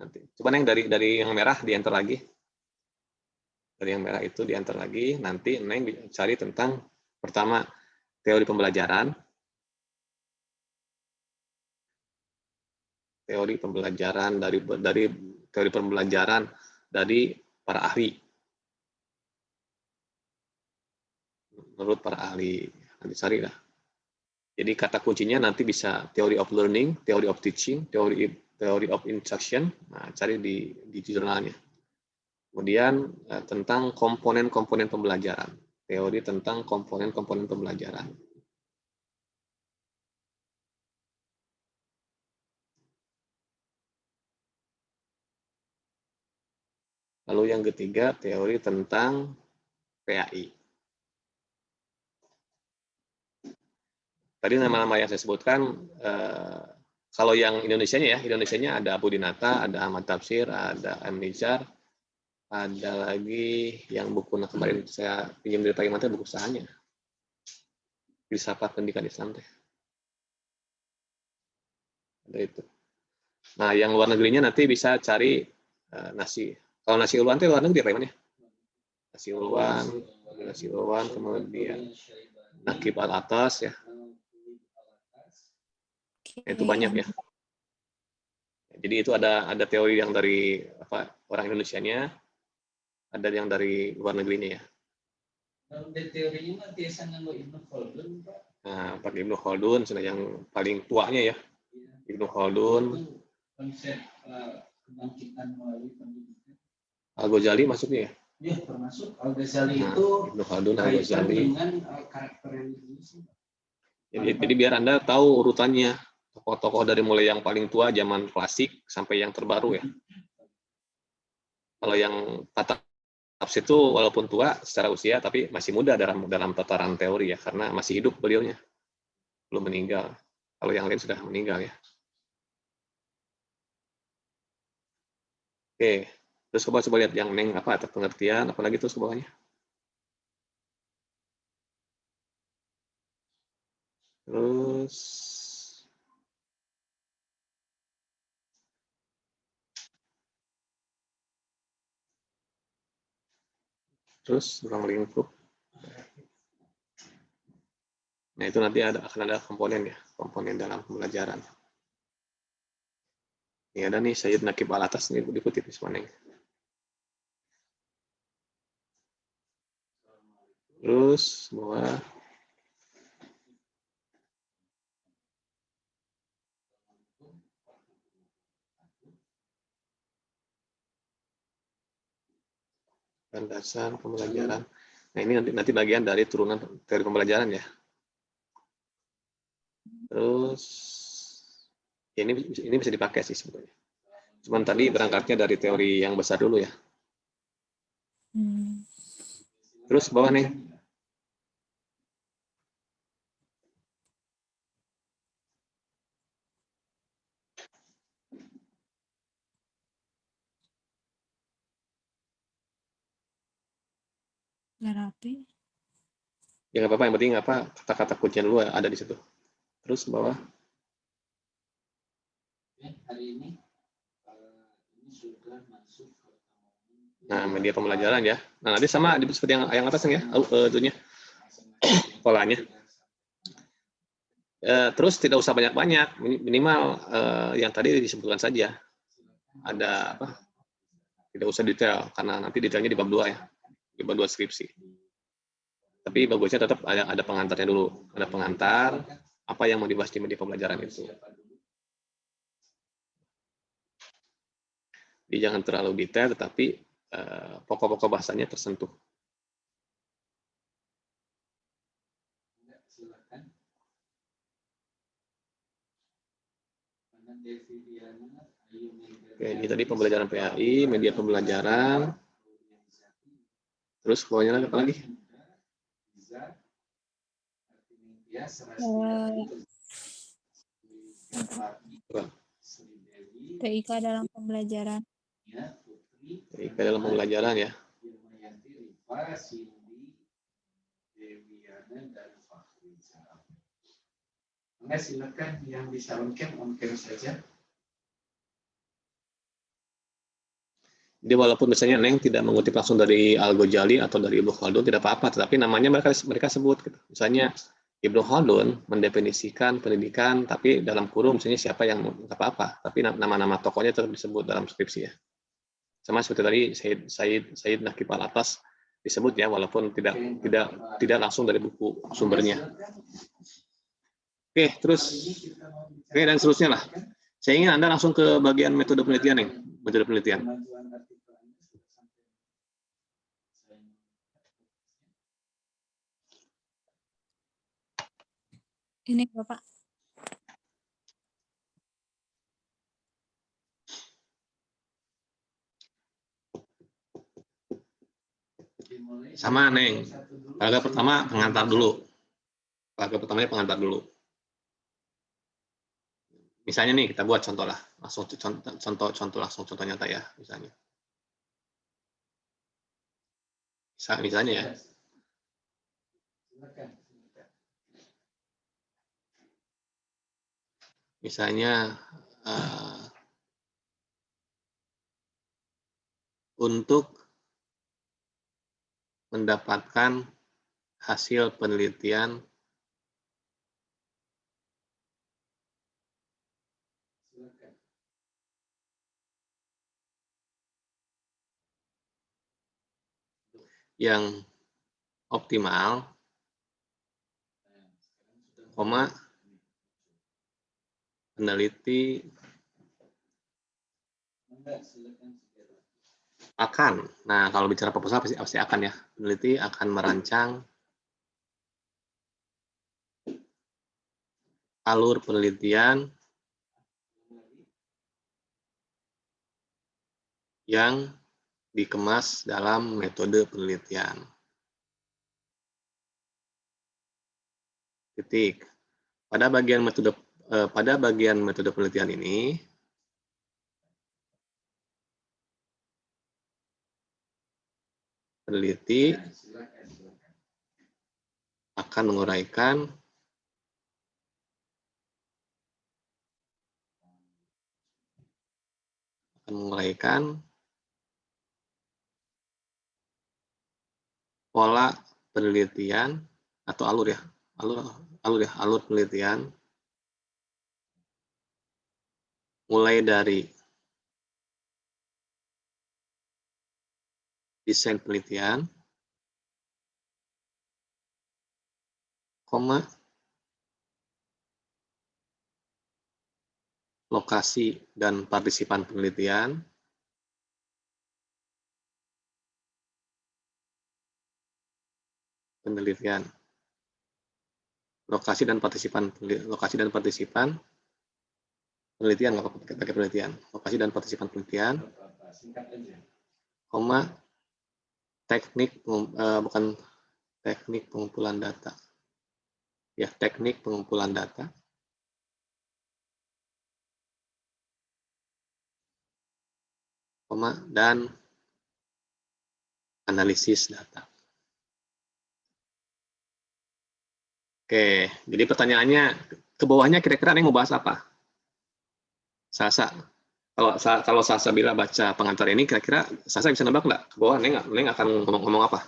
Speaker 1: nanti coba yang dari yang merah di-enter lagi. Dari yang merah itu di-enter lagi. Nanti Neng cari tentang pertama teori pembelajaran. Teori pembelajaran dari teori pembelajaran dari para ahli. Menurut para ahli, nanti cari lah. Jadi kata kuncinya nanti bisa theory of learning, theory of teaching, theory of instruction. Nah, cari di jurnalnya. Kemudian tentang komponen-komponen pembelajaran. Teori tentang komponen-komponen pembelajaran. Lalu yang ketiga, teori tentang PAI. Tadi nama-nama yang saya sebutkan, kalau yang Indonesianya ada Abu Dinata, ada Ahmad Tafsir, ada M. Nizar, ada lagi yang buku kemarin saya pinjam dari Pak Iman, buku usahanya. Filsafat Pendidikan Islam teh. Ada itu. Nah, yang luar negerinya nanti bisa cari nasi. Kalau nasi uluan itu luar negeri apa ya? Nasi uluan, kemudian Nakib al-Atas ya. Itu banyak ya. Jadi itu ada teori yang dari orang Indonesianya, ada yang dari luar negerinya ya.
Speaker 5: Teorinya biasanya Ibnu Khaldun, Pak.
Speaker 1: Nah, pakai Ibnu Khaldun sudah yang paling tuanya ya. Ibnu Khaldun.
Speaker 5: Konsep kebangkitan melalui pendidikan.
Speaker 1: Al-Ghazali masuknya ya?
Speaker 5: Ya, termasuk Al-Ghazali itu
Speaker 1: Ibnu Khaldun,
Speaker 5: kaitan
Speaker 1: Al-Ghazali.
Speaker 5: dengan karakter religius.
Speaker 1: Jadi biar Anda tahu urutannya. Tokoh-tokoh dari mulai yang paling tua zaman klasik sampai yang terbaru ya. Kalau yang tafsir itu walaupun tua secara usia tapi masih muda dalam tataran teori ya, karena masih hidup beliaunya. Belum meninggal. Kalau yang lain sudah meninggal ya. Oke, terus coba lihat yang Neng atau pengertian apalagi terus ke bawahnya. Terus ruang lingkup. Nah, itu nanti akan ada komponen dalam pembelajaran. Ini ada nih Sayyid Nakib al-Atas ini dikutip di mana. Terus bawah landasan pembelajaran. Nah, ini nanti bagian dari turunan teori pembelajaran ya. Terus ini bisa dipakai sih sebetulnya. Cuman tadi berangkatnya dari teori yang besar dulu ya. Terus bawah nih.
Speaker 2: Nggak rapi.
Speaker 1: Ya nggak apa-apa, yang penting kata-kata kuncinya dulu ada di situ. Terus bawah.
Speaker 5: Hari ini sudah masuk ke
Speaker 1: Nah, media pembelajaran ya. Nah, nanti sama seperti yang atas ya, itunya polanya. Terus tidak usah banyak-banyak, minimal yang tadi disebutkan saja. Ada apa? Tidak usah detail karena nanti detailnya di bab 2 ya. Di bab 2 skripsi. Tapi bagusnya tetap ada pengantarnya dulu. Ada pengantar apa yang mau dibahas di media pembelajaran itu. Jadi jangan terlalu detail tetapi pokok-pokok bahasanya tersentuh. Oke, ini tadi pembelajaran PAI, media pembelajaran. Terus bawahnya lagi apa lagi?
Speaker 2: TIK dalam pembelajaran.
Speaker 1: TIK dalam pembelajaran ya.
Speaker 5: Silakan yang bisa on cam saja.
Speaker 1: Jadi walaupun misalnya Neng tidak mengutip langsung dari Al-Ghazali atau dari Ibnu Khaldun tidak apa-apa, tetapi namanya mereka sebut gitu. Misalnya Ibnu Khaldun mendefinisikan pendidikan, tapi dalam kurung misalnya siapa yang nggak apa-apa, tapi nama-nama tokohnya tetap disebut dalam skripsi ya. Sama seperti tadi Said Naqib Al-Atas disebut ya, walaupun tidak langsung dari buku sumbernya. Oke, terus dan seterusnya lah. Saya ingin Anda langsung ke bagian metode penelitian nih, metode penelitian.
Speaker 2: Ini Bapak.
Speaker 1: Sama Neng. Paragraf pertama pengantar dulu. Paragraf pertamanya pengantar dulu. Misalnya nih kita buat contoh lah, langsung contoh nyata ya, misalnya. Misalnya ya. Misalnya untuk mendapatkan hasil penelitian yang optimal, peneliti akan, nah kalau bicara proposal pasti akan ya, peneliti akan merancang alur penelitian yang dikemas dalam metode penelitian. Titik. Pada bagian metode penelitian ini peneliti akan menguraikan pola penelitian atau alur penelitian mulai dari desain penelitian, lokasi dan partisipan penelitian, lokasi dan partisipan penelitian, nggak pakai penelitian, lokasi dan partisipan penelitian, teknik pengumpulan data, ya teknik pengumpulan data, dan analisis data. Oke, jadi pertanyaannya ke bawahnya kira-kira Neng mau bahas apa? Sasa, kalau Sasa bila baca pengantar ini, kira-kira Sasa bisa nebak nggak? Ke bawah Neng akan ngomong apa?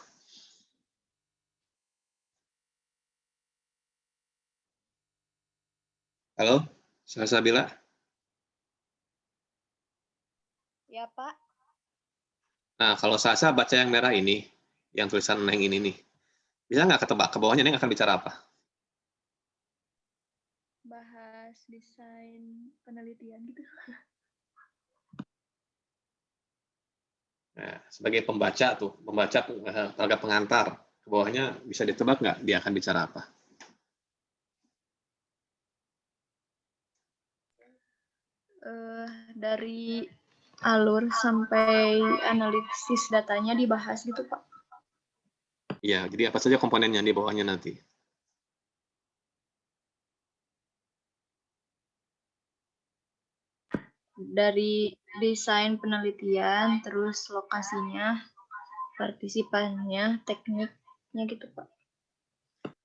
Speaker 1: Halo, Sasa bila?
Speaker 2: Ya Pak.
Speaker 1: Nah, kalau Sasa baca yang merah ini, yang tulisan Neng ini nih, bisa nggak ketebak ke bawahnya Neng akan bicara apa?
Speaker 2: Bahas desain penelitian gitu.
Speaker 1: Nah, sebagai pembaca paragraf pengantar, ke bawahnya bisa ditebak nggak dia akan bicara apa?
Speaker 2: Dari
Speaker 6: alur sampai analisis datanya dibahas gitu Pak.
Speaker 1: Ya, jadi apa saja komponen yang di bawahnya nanti.
Speaker 6: Dari desain penelitian, terus lokasinya, partisipannya, tekniknya gitu Pak.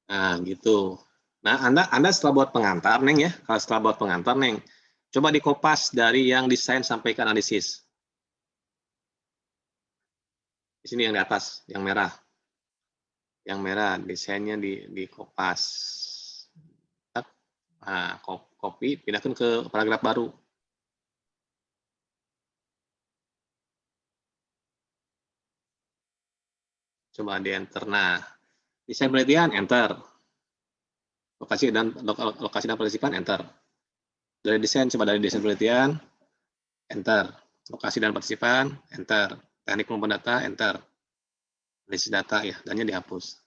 Speaker 1: Nah, gitu. Nah, Anda setelah buat pengantar, Neng ya. Kalau setelah buat pengantar, Neng, coba dikopas dari yang desain sampai ke analisis. Di sini yang di atas, yang merah. Yang merah, desainnya dikopas. Nah, copy, pindahkan ke paragraf baru. Coba di enter. Nah, desain penelitian, enter. Lokasi dan partisipan, enter. Dari desain, coba dari desain penelitian, enter. Lokasi dan partisipan, enter. Teknik pengumpulan data, enter. Analisis data ya, dannya dihapus.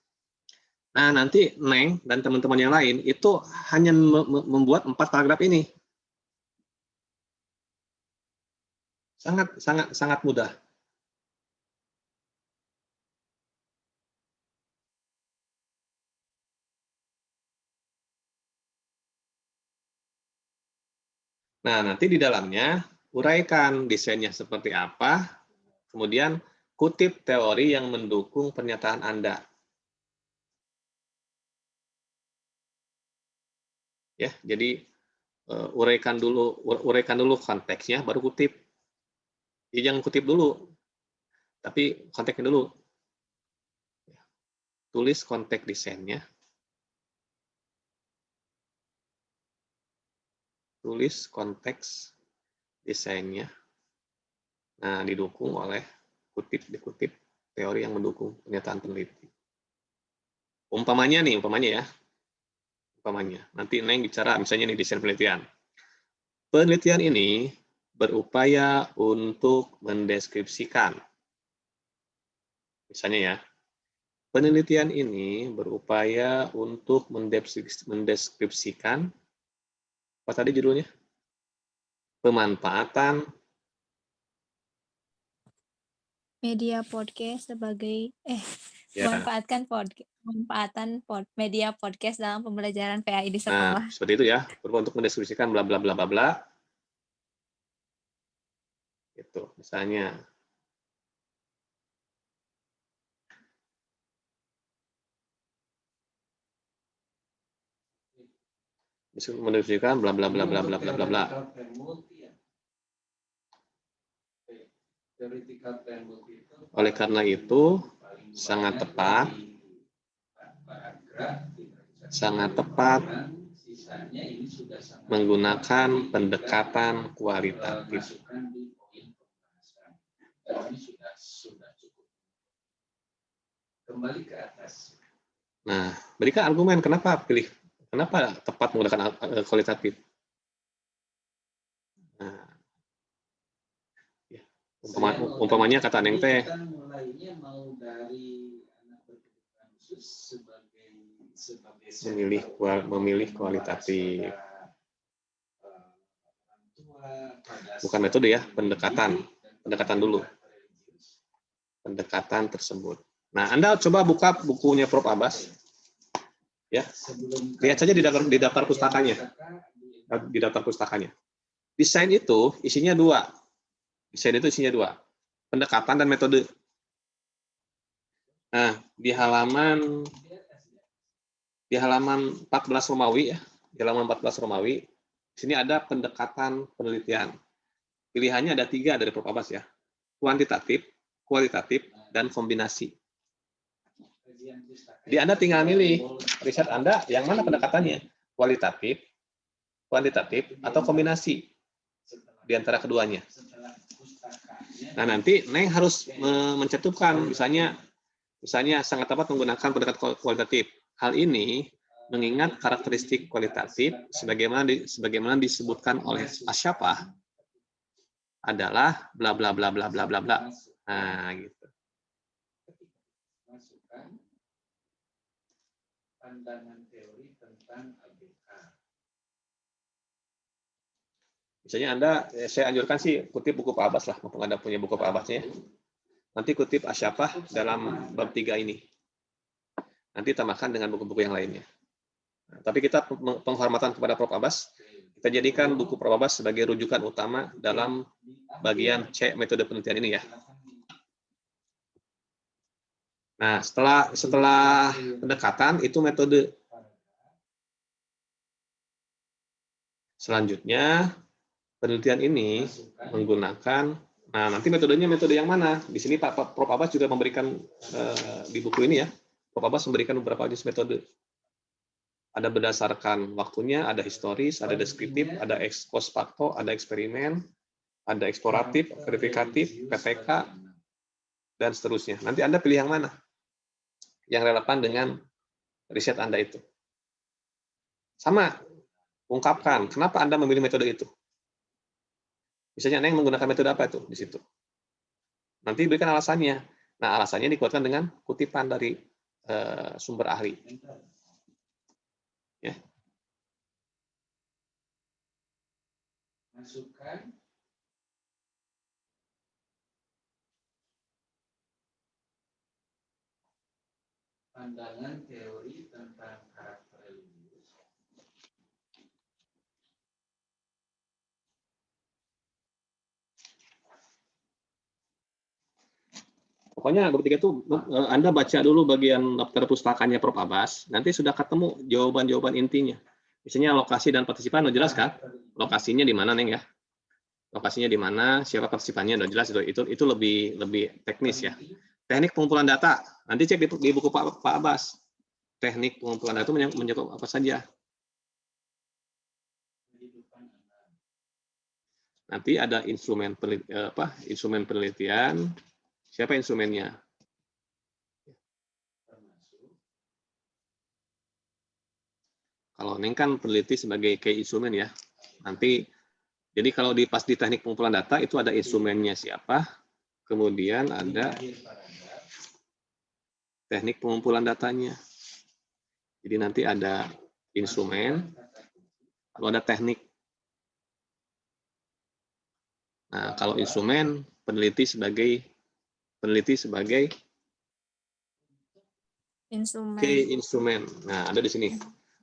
Speaker 1: Nah, nanti Neng dan teman-teman yang lain itu hanya membuat 4 paragraf ini. Sangat mudah. Nah, nanti di dalamnya uraikan desainnya seperti apa, kemudian kutip teori yang mendukung pernyataan Anda. Ya, jadi uraikan dulu konteksnya, baru kutip. Jadi jangan kutip dulu, tapi konteksnya dulu. Tulis konteks desainnya. Tulis konteks desainnya. Nah, didukung oleh dikutip teori yang mendukung pernyataan peneliti. Umpamanya ya. Umpamanya. Nanti Neng bicara misalnya nih desain penelitian. Penelitian ini berupaya untuk mendeskripsikan. Misalnya ya. Penelitian ini berupaya untuk mendeskripsikan apa tadi judulnya? Pemanfaatan
Speaker 2: Media podcast sebagai pemanfaatan media podcast dalam pembelajaran PAI di sekolah.
Speaker 1: Nah, seperti itu ya. Berupaya untuk mendeskripsikan bla bla bla bla bla. Itu misalnya. Mendeskripsikan bla bla bla bla bla bla bla bla. Oleh karena itu sangat tepat menggunakan pendekatan kualitatif.
Speaker 3: Kembali ke atas.
Speaker 1: Nah, berikan argumen kenapa tepat menggunakan kualitatif. Nah, ya. Umpamanya kata Neng teh.
Speaker 3: Mulainya mau dari anak berkebutuhan khusus sebagai
Speaker 1: memilih kualitatif. Bukan metode ya, pendekatan dulu. Pendekatan tersebut. Nah, Anda coba buka bukunya Prof. Abbas. Ya. Lihat saja di daftar pustakanya. Di daftar pustakanya. Desain itu isinya 2. Desain itu isinya 2. Pendekatan dan metode. Nah, di halaman 14 Romawi ya. Di halaman 14 Romawi, di sini ada pendekatan penelitian. Pilihannya ada 3 dari Prof. Abbas ya. Kuantitatif, kualitatif, dan kombinasi. Jadi Anda tinggal milih riset Anda yang mana pendekatannya, kualitatif, kuantitatif, atau kombinasi di antara keduanya. Nah, nanti Neng harus mencetuskan, misalnya sangat tepat menggunakan pendekatan kualitatif. Hal ini mengingat karakteristik kualitatif sebagaimana disebutkan oleh Asyafah adalah bla bla bla bla bla bla bla. Nah, gitu. pandangan teori tentang ABK. Misalnya Anda, saya anjurkan sih kutip buku Pak Abbas lah, mumpung Anda punya buku Pak Abbasnya. Nanti kutip Asyafah dalam bab 3 ini. Nanti tambahkan dengan buku-buku yang lainnya. Nah, tapi kita penghormatan kepada Prof. Abbas, kita jadikan buku Prof. Abbas sebagai rujukan utama dalam bagian C metode penelitian ini ya. Nah, setelah pendekatan itu metode. Selanjutnya penelitian ini menggunakan, nah nanti metodenya metode yang mana? Di sini Pak Prof. Abbas juga memberikan di buku ini ya, Prof. Abbas memberikan beberapa jenis metode. Ada berdasarkan waktunya, ada historis, ada deskriptif, ada ex post facto, ada eksperimen, ada eksploratif, verifikatif, PTK, dan seterusnya. Nanti Anda pilih yang mana? Yang relevan dengan riset Anda itu. Sama, ungkapkan kenapa Anda memilih metode itu. Misalnya Neng menggunakan metode apa itu di situ. Nanti berikan alasannya. Nah, alasannya dikuatkan dengan kutipan dari sumber ahli. Ya.
Speaker 5: Masukkan pandangan teori tentang karakter religius.
Speaker 1: Pokoknya ketika itu Anda baca dulu bagian daftar pustakanya Prof. Abbas, nanti sudah ketemu jawaban-jawaban intinya. Misalnya lokasi dan partisipan udah jelas kan? Lokasinya di mana, Neng ya? Lokasinya di mana, siapa partisipannya udah jelas itu lebih teknis ya. Teknik pengumpulan data, nanti cek di buku Pak Abbas. Teknik pengumpulan data itu mencakup apa saja. Nanti ada instrumen penelitian. Siapa instrumennya? Kalau Neng kan peneliti sebagai key instrumen ya. Nanti jadi kalau pas di teknik pengumpulan data itu ada instrumennya siapa, kemudian ada teknik pengumpulan datanya. Jadi nanti ada instrumen, lalu ada teknik. Nah, kalau instrumen peneliti sebagai key instrumen. Nah, ada di sini.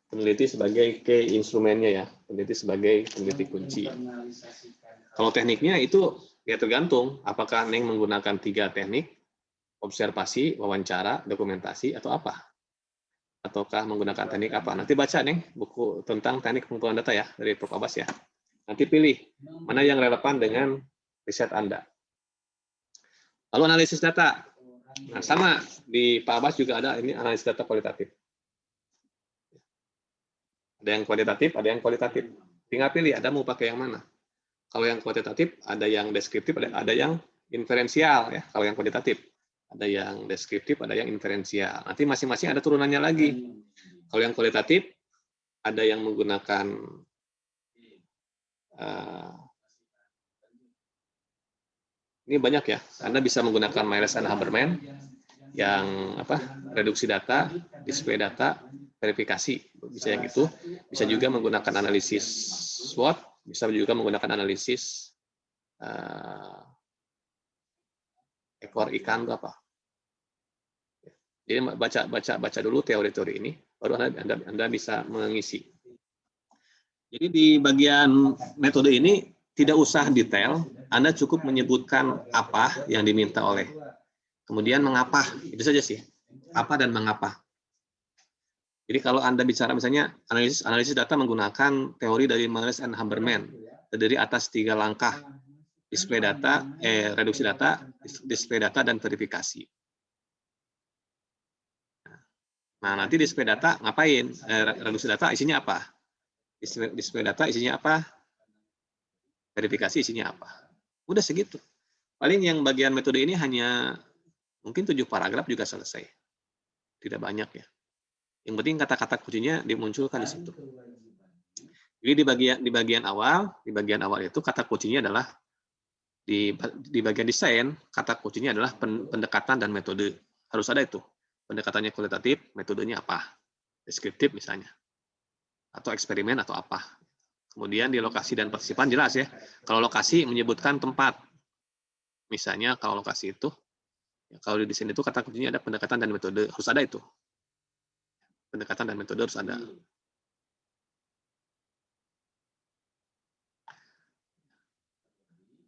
Speaker 1: Peneliti sebagai key instrumennya ya. Peneliti sebagai peneliti kunci. Kalau tekniknya itu ya tergantung apakah Neng menggunakan 3 teknik, observasi, wawancara, dokumentasi, atau apa. Ataukah menggunakan teknik apa. Nanti baca Neng buku tentang teknik pengumpulan data ya dari Prof. Abbas ya. Nanti pilih mana yang relevan dengan riset Anda. Lalu analisis data. Nah, sama di Pak Abbas juga ada ini analisis data kualitatif. Ada yang kualitatif, ada yang kualitatif. Tinggal pilih, Anda mau pakai yang mana. Kalau yang kualitatif, ada yang deskriptif, ada yang inferensial. Ya. Kalau yang kualitatif, ada yang deskriptif, ada yang inferensial. Nanti masing-masing ada turunannya lagi. Kalau yang kualitatif, ada yang menggunakan ini banyak ya. Anda bisa menggunakan Myers and Haberman yang reduksi data, display data, verifikasi, bisa yang itu. Bisa juga menggunakan analisis SWOT, bisa juga menggunakan analisis ekor ikan itu apa. Jadi baca dulu teori-teori ini, baru Anda bisa mengisi. Jadi di bagian metode ini tidak usah detail, Anda cukup menyebutkan apa yang diminta oleh, kemudian mengapa, itu saja sih, apa dan mengapa. Jadi kalau Anda bicara misalnya analisis data menggunakan teori dari Myers and Haberman, terdiri atas 3 langkah, display data, reduksi data, display data, dan verifikasi. Nah, nanti display data ngapain? Reduksi data isinya apa? Display data isinya apa? Verifikasi isinya apa? Udah segitu. Paling yang bagian metode ini hanya mungkin 7 paragraf juga selesai. Tidak banyak ya. Yang penting kata-kata kuncinya dimunculkan di situ. Jadi di bagian awal itu kata kuncinya adalah di bagian desain, kata kuncinya adalah pendekatan dan metode. Harus ada itu. Pendekatannya kualitatif, metodenya apa? Deskriptif misalnya. Atau eksperimen atau apa. Kemudian di lokasi dan partisipan jelas ya. Kalau lokasi menyebutkan tempat. Misalnya kalau lokasi itu, ya kalau di desain itu kata kuncinya ada pendekatan dan metode. Harus ada itu. Pendekatan dan metode harus ada.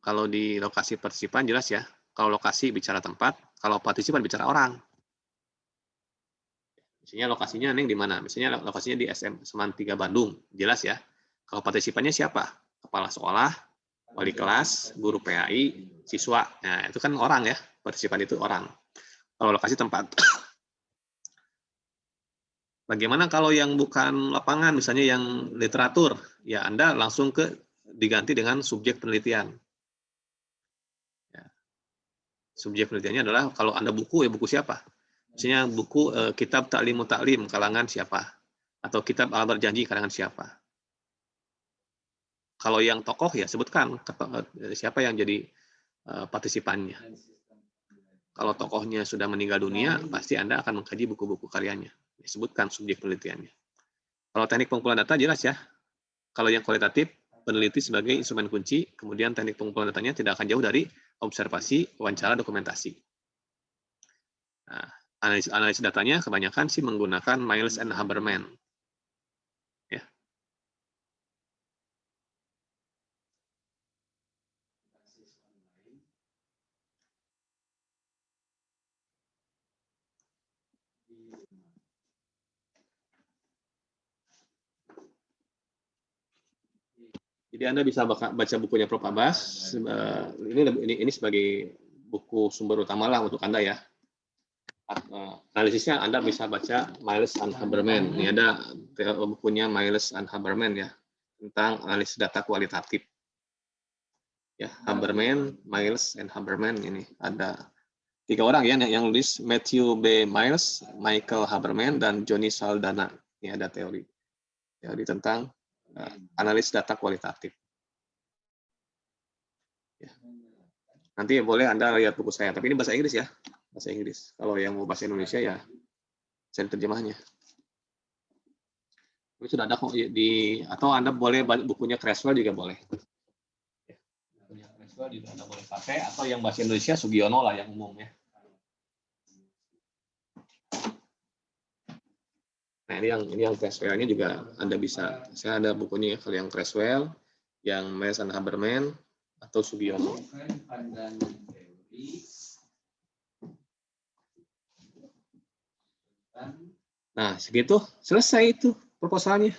Speaker 1: Kalau di lokasi partisipan jelas ya. Kalau lokasi bicara tempat, kalau partisipan bicara orang. Misalnya lokasinya Neng di mana? Misalnya lokasinya di SM Seman 3 Bandung. Jelas ya. Kalau partisipannya siapa? Kepala sekolah, wali kelas, guru PAI, siswa. Nah, itu kan orang ya. Partisipan itu orang. Kalau lokasi tempat. Bagaimana kalau yang bukan lapangan, misalnya yang literatur? Ya, Anda langsung diganti dengan subjek penelitian. Ya. Subjek penelitiannya adalah kalau Anda buku, ya buku siapa? Misalnya buku kitab Ta'limu Ta'lim, kalangan siapa? Atau kitab Al-Berjanji, kalangan siapa? Kalau yang tokoh ya sebutkan siapa yang jadi partisipannya. Kalau tokohnya sudah meninggal dunia, pasti Anda akan mengkaji buku-buku karyanya. Disebutkan subjek penelitiannya. Kalau teknik pengumpulan data jelas ya. Kalau yang kualitatif, peneliti sebagai instrumen kunci, kemudian teknik pengumpulan datanya tidak akan jauh dari observasi, wawancara, dokumentasi. Nah, analisis datanya kebanyakan sih menggunakan Miles and Haberman. Ya. Jadi Anda bisa baca bukunya Prof. Abbas. Ini sebagai buku sumber utama lah untuk Anda ya. Analisisnya Anda bisa baca Miles and Haberman. Ini ada bukunya Miles and Haberman ya tentang analisis data kualitatif. Ya, Haberman, Miles and Haberman ini ada 3 orang ya yang nulis, Matthew B. Miles, Michael Haberman, dan Johnny Saldana. Ini ada teori tentang analisis data kualitatif. Ya. Nanti boleh Anda lihat buku saya, tapi ini bahasa Inggris ya, bahasa Inggris. Kalau yang mau bahasa Indonesia ya saya terjemahnya. Ini sudah ada kok atau Anda boleh bukunya Creswell juga boleh. Bukunya Creswell juga Anda boleh pakai, atau yang bahasa Indonesia Sugiono lah yang umum ya. Nah ini yang Creswell ini juga Anda bisa. Saya ada bukunya kalau yang Creswell, yang Miles and Haberman, atau Sugiono. Nah segitu selesai itu proposalnya.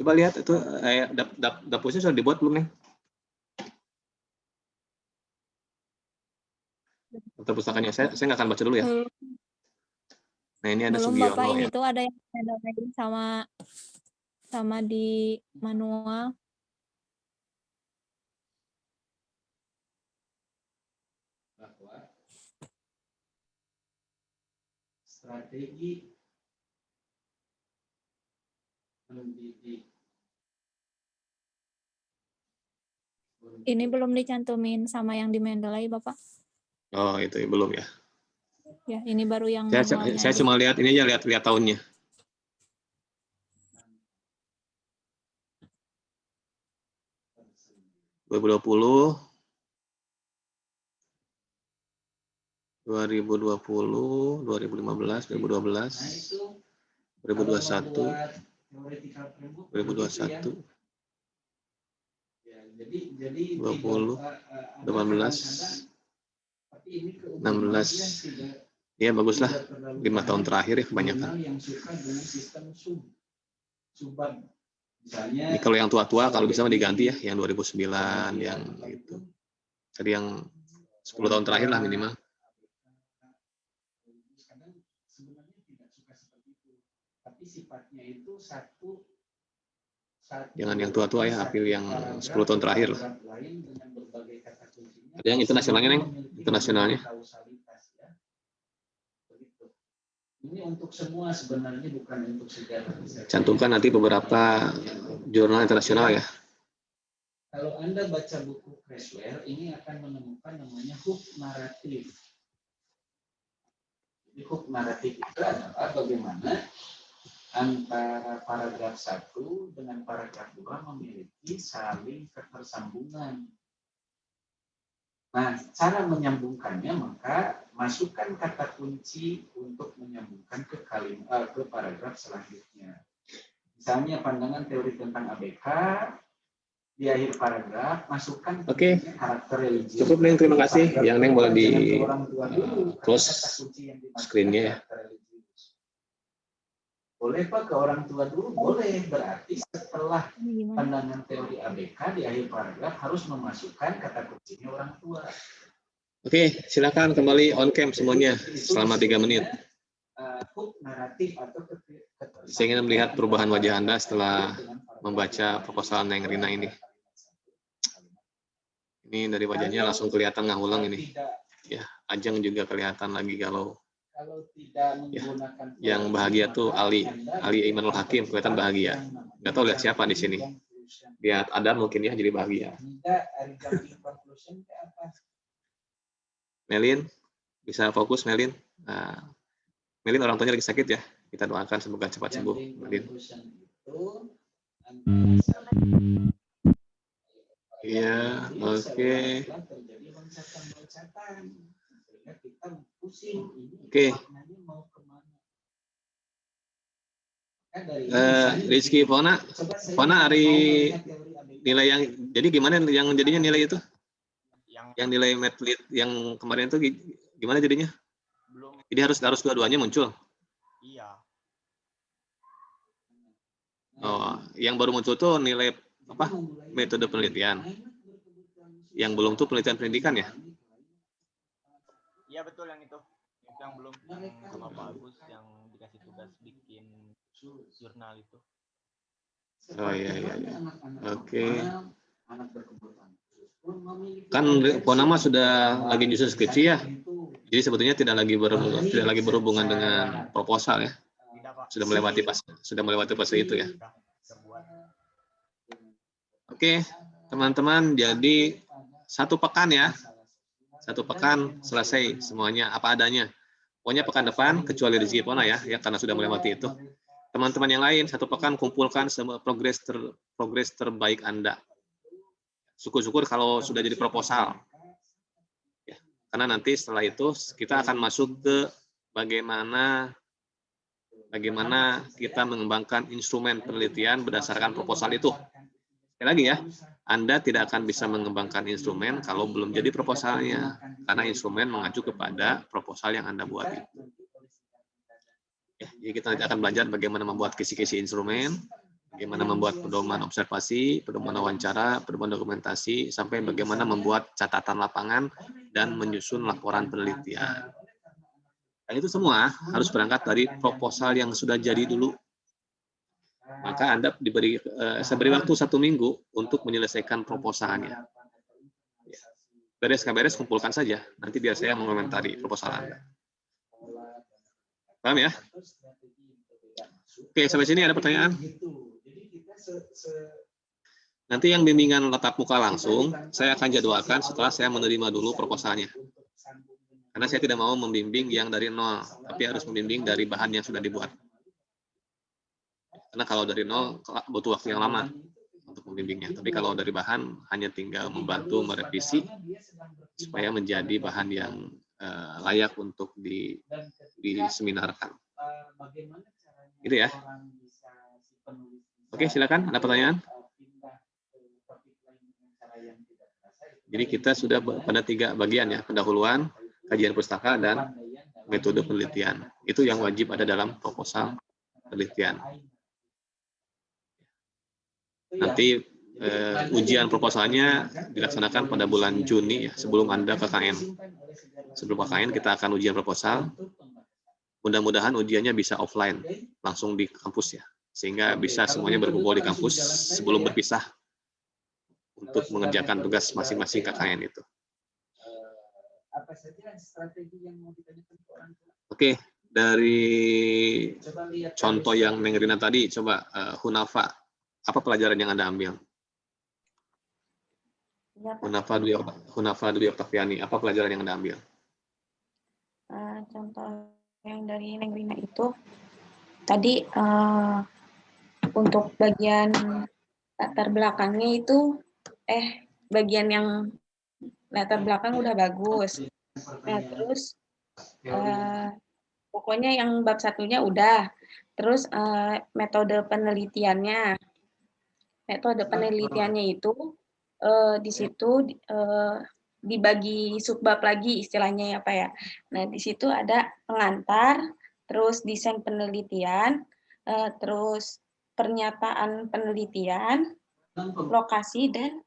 Speaker 1: Coba lihat itu dapurnya sudah dibuat belum nih? Daftar pustakanya saya nggak akan baca dulu ya. Nah ini ada
Speaker 2: Belum
Speaker 1: Sugiono
Speaker 2: Bapak, ini
Speaker 1: ya.
Speaker 2: tuh ada yang lain sama di manual.
Speaker 5: Strategi mendidik.
Speaker 2: Ini belum dicantumin sama yang di Mendeley, Bapak.
Speaker 1: Oh itu belum ya.
Speaker 2: Ya, ini baru yang manualnya
Speaker 1: Saya
Speaker 2: aja.
Speaker 1: cuma lihat ini aja, lihat tahunnya. ...2020, 2015, 2012, 2021, 2021, 20, 18, 16. Ya baguslah, 5 tahun terakhir ya kebanyakan. Ini kalau yang tua-tua kalau bisa diganti ya, yang 2009, yang itu. Tadi yang 10 tahun terakhir lah minimal. Jangan yang tua-tua ya, ambil yang 10 tahun terakhir lah. Ada yang internasionalnya, Neng? Internasionalnya.
Speaker 5: Ini untuk semua sebenarnya, bukan untuk sejarah.
Speaker 1: Cantumkan nanti beberapa jurnal internasional ya.
Speaker 5: Kalau Anda baca buku Creswell, ini akan menemukan namanya hook naratif. Jadi hook naratif itu adalah bagaimana antara paragraf 1 dengan paragraf 2 memiliki saling ketersambungan. Nah, cara menyambungkannya maka masukkan kata kunci untuk menyambungkan ke paragraf selanjutnya. Misalnya pandangan teori tentang ABK, di akhir paragraf masukkan karakter religius.
Speaker 1: Cukup Neng, terima kasih. Yang Neng boleh di close screen-nya ya.
Speaker 5: Boleh Pak ke orang tua dulu? Boleh. Berarti setelah pandangan teori ABK di akhir paragraf harus memasukkan kata kuncinya orang tua.
Speaker 1: Oke, silakan kembali on cam semuanya selama 3 menit.
Speaker 5: Naratif atau
Speaker 1: Saya ingin melihat perubahan wajah Anda setelah membaca proposal Neng Rina ini. Ini dari wajahnya langsung kelihatan ngahulang ini. Ya, Ajeng juga kelihatan lagi kalau ya, yang bahagia tuh Ali Imanul Hakim kelihatan bahagia. Nggak tahu lihat siapa di sini. Lihat Adam mungkin ya jadi bahagia. Melin, bisa fokus Melin. Nah, Melin orang tuanya lagi sakit ya. Kita doakan semoga cepat sembuh. Melin. Iya, oke. Oke. Rizky Fona hari nilai yang jadi gimana yang jadinya nilai itu? Yang nilai medlit yang kemarin itu gimana jadinya?
Speaker 7: Belum.
Speaker 1: Jadi harus dua-duanya muncul.
Speaker 7: Iya.
Speaker 1: Oh, yang baru muncul tuh nilai apa? Metode penelitian. Yang belum tuh penelitian pendidikan ya?
Speaker 7: Iya betul yang itu. Yang belum sama Pak Agus yang dikasih tugas bikin jurnal itu.
Speaker 1: Oh iya. Oke. Kan Ponama sudah lagi nyusun skripsi ya. Jadi sebetulnya tidak lagi berhubungan dengan proposal ya. Sudah melewati fase itu ya. Oke, teman-teman, jadi 1 pekan ya. 1 pekan selesai semuanya apa adanya. Pokoknya pekan depan kecuali Rizky Pona ya karena sudah melewati itu. Teman-teman yang lain 1 pekan kumpulkan semua progres terbaik Anda. Syukur-syukur kalau sudah jadi proposal. Ya, karena nanti setelah itu kita akan masuk ke bagaimana kita mengembangkan instrumen penelitian berdasarkan proposal itu. Sekali lagi ya, Anda tidak akan bisa mengembangkan instrumen kalau belum jadi proposalnya, karena instrumen mengacu kepada proposal yang Anda buat. Ya, jadi kita nanti akan belajar bagaimana membuat kisi-kisi instrumen, bagaimana membuat pedoman observasi, pedoman wawancara, pedoman dokumentasi, sampai bagaimana membuat catatan lapangan dan menyusun laporan penelitian. Dan itu semua harus berangkat dari proposal yang sudah jadi dulu. Maka Anda saya beri waktu 1 minggu untuk menyelesaikan proposalnya. Ya. Beres kumpulkan saja. Nanti biar saya mengomentari proposal Anda. Paham ya? Oke, sampai sini ada pertanyaan? Nanti yang bimbingan tatap muka langsung, saya akan jadwalkan setelah saya menerima dulu proposalnya. Karena saya tidak mau membimbing yang dari nol, tapi harus membimbing dari bahan yang sudah dibuat. Karena kalau dari nol butuh waktu yang lama untuk membimbingnya. Tapi kalau dari bahan hanya tinggal membantu merevisi supaya menjadi bahan yang layak untuk diseminarkan. Gitu ya. Oke, silakan. Ada pertanyaan? Jadi kita sudah pada 3 bagian ya, pendahuluan, kajian pustaka, dan metode penelitian. Itu yang wajib ada dalam proposal penelitian. Nanti ujian proposalnya dilaksanakan pada bulan Juni ya, sebelum Anda KKN. Sebelum KKN kita akan ujian proposal. Mudah-mudahan ujiannya bisa offline, langsung di kampus ya. Sehingga bisa semuanya berkumpul di kampus sebelum berpisah untuk mengerjakan tugas masing-masing KKN itu. Oke, dari contoh yang Neng Rina tadi, coba Hunafa, apa pelajaran yang Anda ambil? Hunafa Dwi Oktaviani, apa pelajaran yang Anda ambil?
Speaker 8: Contoh yang dari Neng Rina itu tadi untuk bagian latar belakangnya itu bagian yang latar belakang udah bagus. Nah, terus pokoknya yang bab satunya udah. Terus metode penelitiannya. Metode penelitiannya itu di situ dibagi subbab lagi istilahnya ya Pak ya. Nah, di situ ada pengantar, terus desain penelitian, terus pernyataan penelitian, lokasi, dan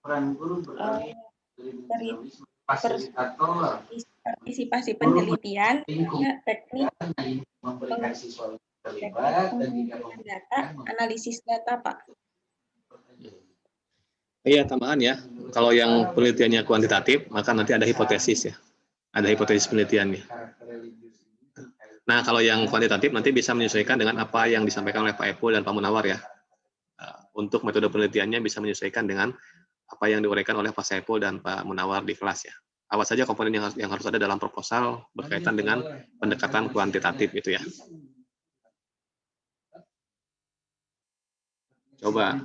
Speaker 8: partisipasi penelitian, teknik pengambilan data, analisis data, Pak.
Speaker 1: Iya, tambahan ya. Kalau yang penelitiannya kuantitatif, maka nanti ada hipotesis ya. Ada hipotesis penelitiannya. Nah, kalau yang kuantitatif nanti bisa menyesuaikan dengan apa yang disampaikan oleh Pak Epul dan Pak Munawar ya. Untuk metode penelitiannya bisa menyesuaikan dengan apa yang diuraikan oleh Pak Saiful dan Pak Munawar di kelas ya. Awas saja komponen yang harus ada dalam proposal berkaitan dengan pendekatan kuantitatif itu ya. Coba,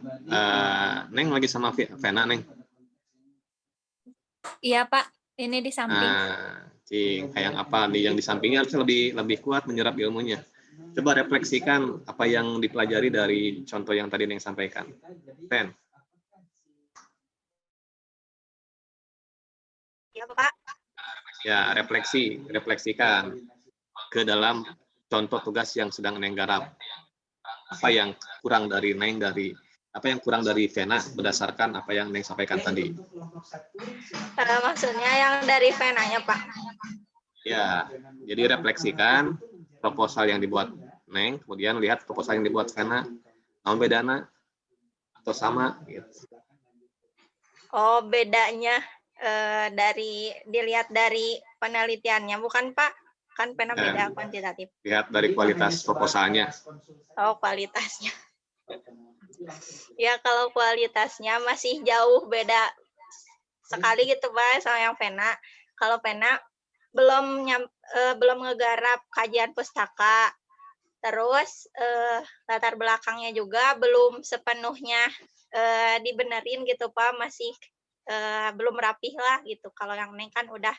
Speaker 1: Neng lagi sama Vena, Neng.
Speaker 2: Iya Pak, ini di samping.
Speaker 1: Kayak apa nih yang di sampingnya harusnya lebih kuat menyerap ilmunya. Coba refleksikan apa yang dipelajari dari contoh yang tadi Neng sampaikan. Ven.
Speaker 9: Ya Pak.
Speaker 1: Ya, refleksikan ke dalam contoh tugas yang sedang Neng garap. Apa yang kurang dari Neng apa yang kurang dari Vena berdasarkan apa yang Neng sampaikan tadi?
Speaker 9: Maksudnya yang dari Venanya, Pak.
Speaker 1: Ya, jadi refleksikan proposal yang dibuat Neng, kemudian lihat proposal yang dibuat Vena, namun bedana atau sama gitu.
Speaker 9: Oh, bedanya dilihat dari penelitiannya, bukan Pak? Kan pernah beda kuantitatif.
Speaker 1: Lihat dari kualitas proposalnya.
Speaker 9: Oh, kualitasnya. Ya, kalau kualitasnya masih jauh beda sekali gitu, Pak, sama yang Vena. Kalau Vena belum ngegarap kajian pustaka. Terus latar belakangnya juga belum sepenuhnya dibenerin gitu, Pak. Masih belum rapih lah gitu. Kalau yang Neng kan udah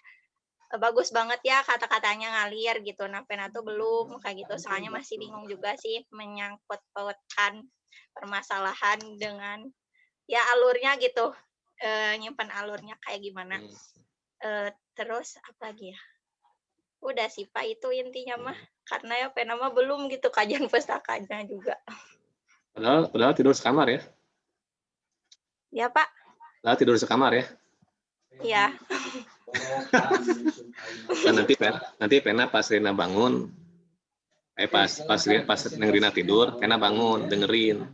Speaker 9: bagus banget ya kata-katanya ngalir gitu. Nah, Vena tuh belum kayak gitu. Soalnya masih bingung juga sih menyangkut pautkan permasalahan dengan ya alurnya gitu. Nyimpan alurnya kayak gimana. Terus apa lagi ya? Udah sih Pak, itu intinya mah. Karena ya Vena mah belum gitu kajian pustakanya juga.
Speaker 1: Padahal tidur sekamar ya?
Speaker 9: Ya Pak.
Speaker 1: Padahal tidur sekamar ya?
Speaker 9: Iya.
Speaker 1: Dan nanti Vena pas Rina bangun, pas Neng Rina tidur, Vena bangun, dengerin.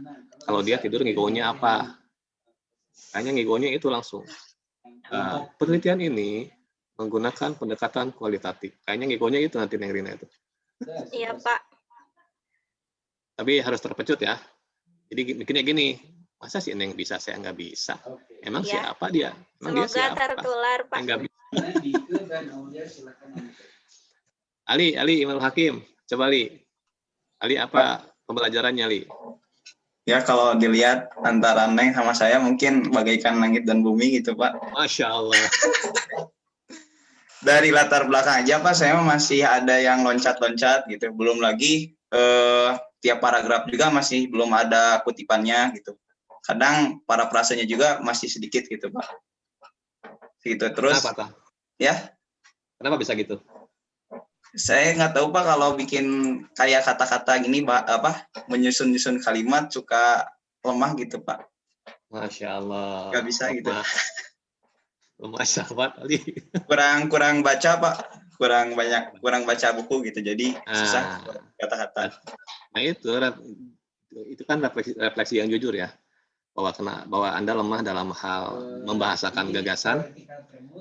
Speaker 1: Kalau dia tidur ngigonya apa? Kayaknya ngigonya itu langsung. Penelitian ini menggunakan pendekatan kualitatif. Kayaknya ngigonya itu nanti Neng Rina itu.
Speaker 9: Iya Pak.
Speaker 1: Tapi harus terpecut ya. Jadi mikirnya gini, masa sih Neng bisa, saya nggak bisa? Emang ya. Siapa dia? Emang
Speaker 9: semoga
Speaker 1: dia siapa?
Speaker 9: Tertular Pak.
Speaker 1: Nggak bisa. Ali Imam Hakim, coba Ali apa pembelajarannya Ali?
Speaker 4: Ya kalau dilihat antara Neng sama saya mungkin bagaikan langit dan bumi gitu Pak.
Speaker 1: Masya Allah.
Speaker 4: Dari latar belakang aja Pak, saya masih ada yang loncat-loncat gitu. Belum lagi tiap paragraf juga masih belum ada kutipannya gitu. Kadang parafrasenya juga masih sedikit gitu Pak. Gitu terus.
Speaker 1: Kenapa,
Speaker 4: ya?
Speaker 1: Kenapa bisa gitu?
Speaker 4: Saya nggak tahu Pak, kalau bikin kayak kata-kata gini menyusun kalimat suka lemah gitu Pak.
Speaker 1: Masya Allah.
Speaker 4: Nggak bisa gitu.
Speaker 1: Lemah sahabat Ali.
Speaker 4: Kurang baca Pak. Kurang baca buku gitu. Jadi susah kata-kata.
Speaker 1: Nah itu kan refleksi yang jujur ya. Bahwa Anda lemah dalam hal membahasakan gagasan.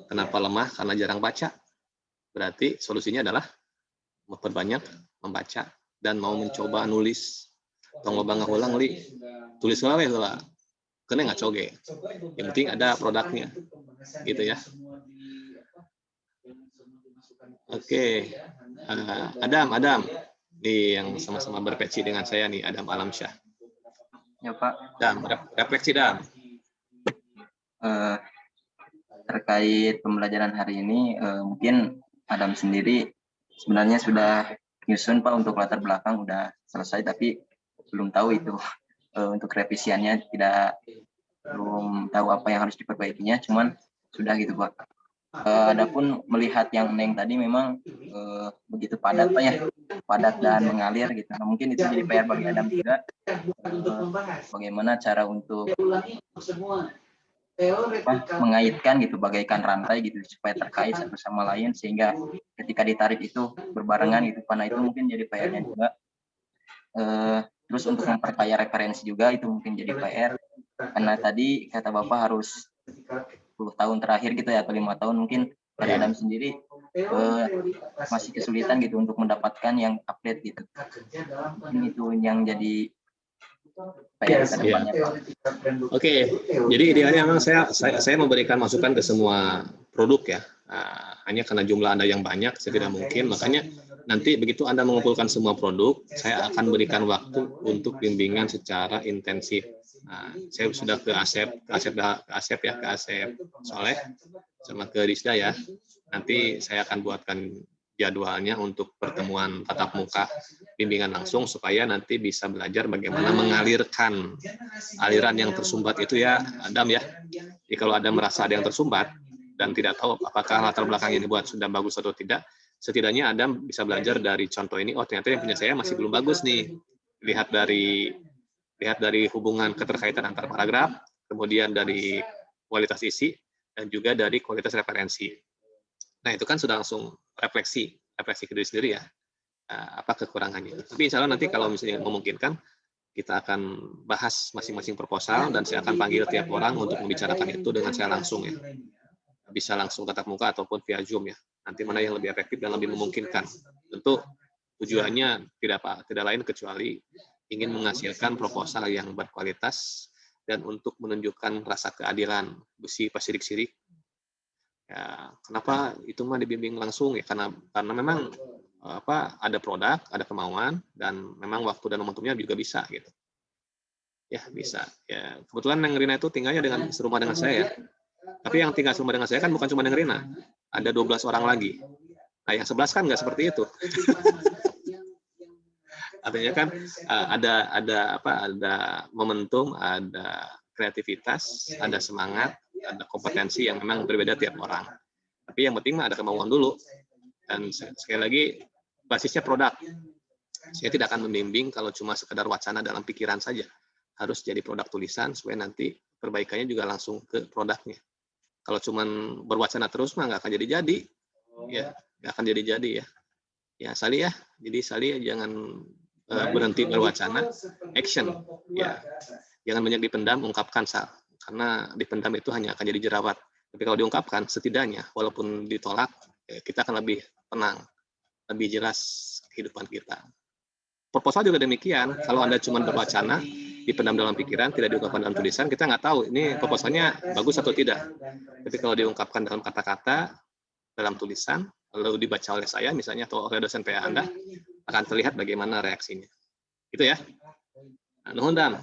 Speaker 1: Kenapa lemah? Karena jarang baca. Berarti solusinya adalah memperbanyak membaca dan mau mencoba nulis. Tong loba ngulang li. Tulis wae lah. Kena nggak coge. Yang penting ada produknya. Gitu ya. Oke. Adam. Ini yang sama-sama berpeci dengan saya nih, Adam Alamsyah.
Speaker 10: Ya Pak,
Speaker 1: Dam, refleksi Dam.
Speaker 10: Terkait pembelajaran hari ini, mungkin Adam sendiri sebenarnya sudah nyusun Pak untuk latar belakang udah selesai, tapi belum tahu itu untuk revisiannya belum tahu apa yang harus diperbaikinya, cuman sudah gitu Pak. Adapun melihat yang Neng tadi memang begitu padat Pak ya, padat dan mengalir gitu. Nah, mungkin itu jadi PR bagi Adam juga, bagaimana cara untuk mengaitkan gitu bagaikan rantai gitu supaya terkait satu sama lain sehingga ketika ditarik itu berbarengan gitu. Karena itu mungkin jadi PR-nya juga. Terus untuk memperkaya referensi juga itu mungkin jadi PR, karena tadi kata Bapak harus 10 tahun terakhir gitu ya, atau 5 tahun mungkin dari Adam sendiri masih kesulitan gitu untuk mendapatkan yang update gitu. Mungkin itu yang jadi PR ke depannya Pak.
Speaker 1: Oke, jadi idealnya memang saya memberikan masukan ke semua produk ya. Hanya karena jumlah Anda yang banyak, saya tidak mungkin. Makanya nanti begitu Anda mengumpulkan semua produk, saya akan berikan waktu untuk bimbingan secara intensif. Saya sudah ke Asep Soleh, sama ke Rizda ya. Nanti saya akan buatkan jadwalnya untuk pertemuan tatap muka bimbingan langsung supaya nanti bisa belajar bagaimana mengalirkan aliran yang tersumbat itu ya, Adam ya. Jadi kalau Adam merasa ada yang tersumbat dan tidak tahu apakah latar belakang yang dibuat sudah bagus atau tidak, setidaknya Adam bisa belajar dari contoh ini. Oh, ternyata yang punya saya masih belum bagus nih. Lihat dari hubungan keterkaitan antar paragraf, kemudian dari kualitas isi, dan juga dari kualitas referensi. Nah, itu kan sudah langsung refleksi ke diri sendiri ya, apa kekurangannya. Tapi insya Allah nanti kalau misalnya memungkinkan, kita akan bahas masing-masing proposal, dan saya akan panggil tiap orang untuk membicarakan itu dengan saya langsung ya. Bisa langsung tatap muka ataupun via Zoom ya. Nanti mana yang lebih efektif dan lebih memungkinkan. Tentu tujuannya tidak lain kecuali ingin menghasilkan proposal yang berkualitas dan untuk menunjukkan rasa keadilan, besi pasirik-sirik. Ya, kenapa itu mah dibimbing langsung ya? Karena memang ada produk, ada kemauan, dan memang waktu dan momentumnya juga bisa gitu. Ya bisa. Ya kebetulan Neng Rina itu tinggalnya serumah dengan saya ya. Tapi yang tinggal serumah dengan saya kan bukan cuma Neng Rina, ada 12 orang lagi. Nah yang 11 kan nggak seperti itu. Artinya kan ada momentum, ada kreativitas, ada semangat, ada kompetensi yang memang berbeda tiap orang. Tapi yang penting mah ada kemauan dulu. Dan sekali lagi basisnya produk. Saya tidak akan membimbing kalau cuma sekedar wacana dalam pikiran saja. Harus jadi produk tulisan supaya nanti perbaikannya juga langsung ke produknya. Kalau cuma berwacana terus mah nggak akan jadi-jadi. Ya, nggak akan jadi-jadi ya. Ya Sali ya. Jadi Sali jangan berhenti berwacana, action. Ya, jangan banyak dipendam, ungkapkan Sal. Karena dipendam itu hanya akan jadi jerawat. Tapi kalau diungkapkan, setidaknya walaupun ditolak, kita akan lebih tenang, lebih jelas kehidupan kita. Proposal juga demikian. Kalau Anda cuma berwacana, dipendam dalam pikiran, tidak diungkapkan dalam tulisan, kita nggak tahu ini proposalnya bagus atau tidak. Tapi kalau diungkapkan dalam kata-kata, dalam tulisan, lalu dibaca oleh saya misalnya atau oleh dosen PA Anda, akan terlihat bagaimana reaksinya. Gitu ya. Nuhun Dam.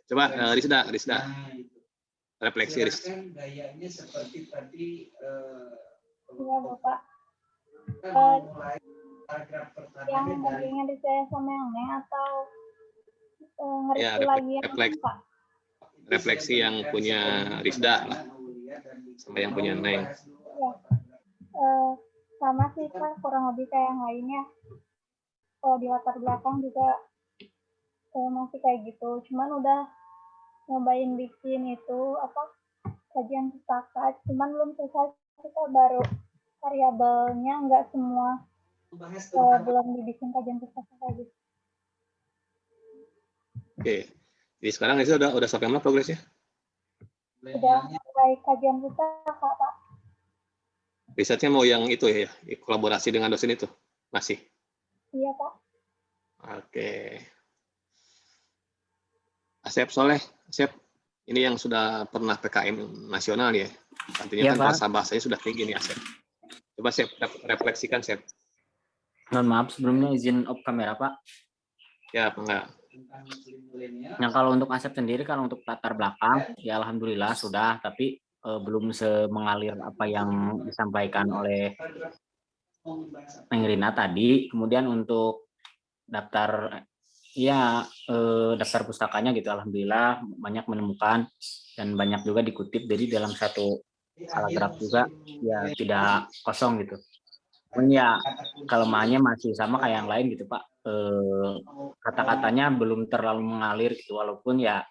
Speaker 1: Coba Rizda. Refleksi Rizda.
Speaker 5: Gayanya seperti tadi
Speaker 2: Iya Bapak. Yang ngertinya di saya sama yang Neng atau ngerti lagi yang Pak?
Speaker 1: Refleksi yang punya Rizda lah. Sama yang punya Neng.
Speaker 2: Ya. Sama sih Pak, kurang lebih kayak yang lainnya. Kalau di latar belakang juga masih kayak gitu. Cuman udah nyobain bikin itu kajian pustaka, cuman belum selesai. Kita baru variabelnya nggak semua belum dibikin kajian pustaka kayak gitu.
Speaker 1: Oke, jadi sekarang itu udah sampai mana progresnya?
Speaker 2: Udah mulai kajian pustaka Pak.
Speaker 1: Risetnya mau yang itu ya, kolaborasi dengan dosen itu masih?
Speaker 2: Iya Pak.
Speaker 1: Oke. Asep Soleh, Asep, ini yang sudah pernah PKM nasional ya. Artinya ya, kan bahasa-bahasanya sudah tinggi nih Asep. Coba Asep refleksikan Asep.
Speaker 11: Mohon maaf sebelumnya izin off kamera Pak.
Speaker 1: Ya, apa enggak?
Speaker 11: Nah kalau untuk Asep sendiri, kalau untuk latar belakang, ya alhamdulillah sudah, tapi belum semengalir apa yang disampaikan oleh Neng Rina tadi. Kemudian untuk daftar, ya daftar pustakanya gitu, alhamdulillah banyak menemukan dan banyak juga dikutip. Jadi dalam satu paragraf juga ya tidak kosong gitu. Ya kelemahannya masih sama kayak yang lain gitu Pak. Kata-katanya belum terlalu mengalir gitu, walaupun ya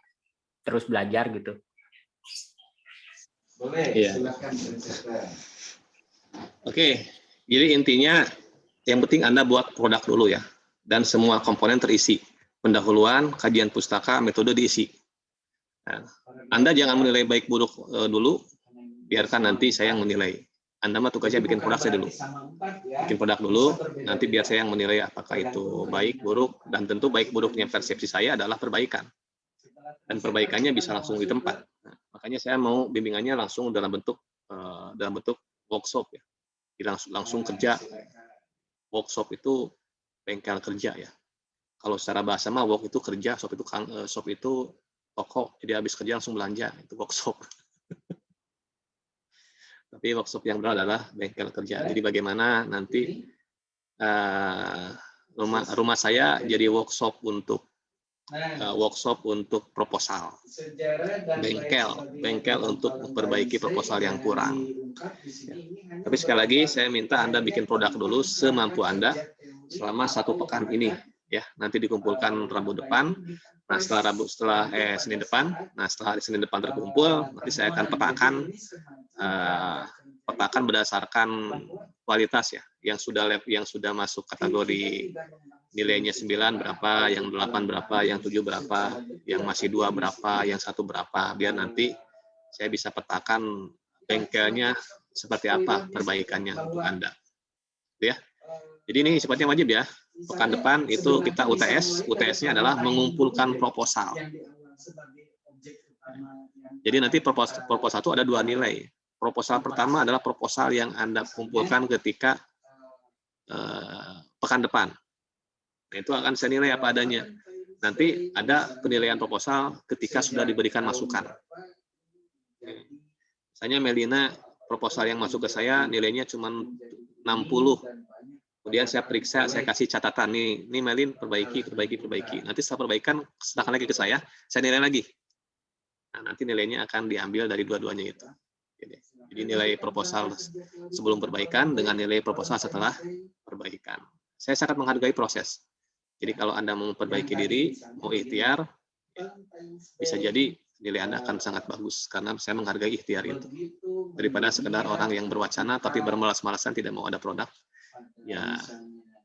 Speaker 11: terus belajar gitu.
Speaker 5: Boleh,
Speaker 1: Iya.
Speaker 5: silakan.
Speaker 1: Oke, jadi intinya yang penting Anda buat produk dulu ya, dan semua komponen terisi. Pendahuluan, kajian pustaka, metode diisi. Nah, Anda jangan menilai baik buruk dulu, biarkan nanti saya yang menilai. Anda mah tugasnya bikin produk saya dulu. Bikin produk dulu, nanti biar saya yang menilai apakah itu baik, buruk, dan tentu baik buruknya persepsi saya adalah perbaikan. Dan perbaikannya bisa langsung di tempat. Nah, makanya saya mau bimbingannya langsung dalam bentuk workshop ya. Langsung kerja. Workshop itu bengkel kerja ya. Kalau secara bahasa mah work itu kerja, shop itu toko. Jadi habis kerja langsung belanja, itu workshop. Tapi workshop yang benar adalah bengkel kerja. Jadi bagaimana nanti rumah saya jadi workshop untuk proposal, bengkel untuk memperbaiki proposal yang kurang. Ya. Tapi sekali lagi saya minta Anda bikin produk dulu semampu Anda selama 1 pekan ini. Ya, nanti dikumpulkan Rabu depan. Nah, setelah Senin depan, setelah Senin depan terkumpul, nanti saya akan petakan berdasarkan kualitas ya, yang sudah masuk kategori nilainya 9 berapa, yang 8 berapa, yang 7 berapa, yang masih 2 berapa, yang 1 berapa, biar nanti saya bisa petakan bengkelnya seperti apa perbaikannya untuk Anda. Ya. Jadi ini sifatnya wajib ya. Pekan depan itu kita UTS. UTS-nya adalah mengumpulkan proposal. Jadi nanti proposal itu ada 2 nilai. Proposal pertama adalah proposal yang Anda kumpulkan ketika pekan depan. Nah, itu akan saya nilai apa adanya. Nanti ada penilaian proposal ketika sudah diberikan masukan. Misalnya Melina, proposal yang masuk ke saya nilainya cuma 60. Kemudian saya periksa, saya kasih catatan nih Melin perbaiki. Nanti setelah perbaikan serahkan lagi ke saya nilai lagi. Nah, nanti nilainya akan diambil dari dua-duanya itu. Jadi nilai proposal sebelum perbaikan dengan nilai proposal setelah perbaikan. Saya sangat menghargai proses. Jadi kalau Anda mau memperbaiki diri, mau ikhtiar, bisa jadi nilai Anda akan sangat bagus karena saya menghargai ikhtiar itu. Daripada sekedar orang yang berwacana tapi bermalas-malasan tidak mau ada produk. Ya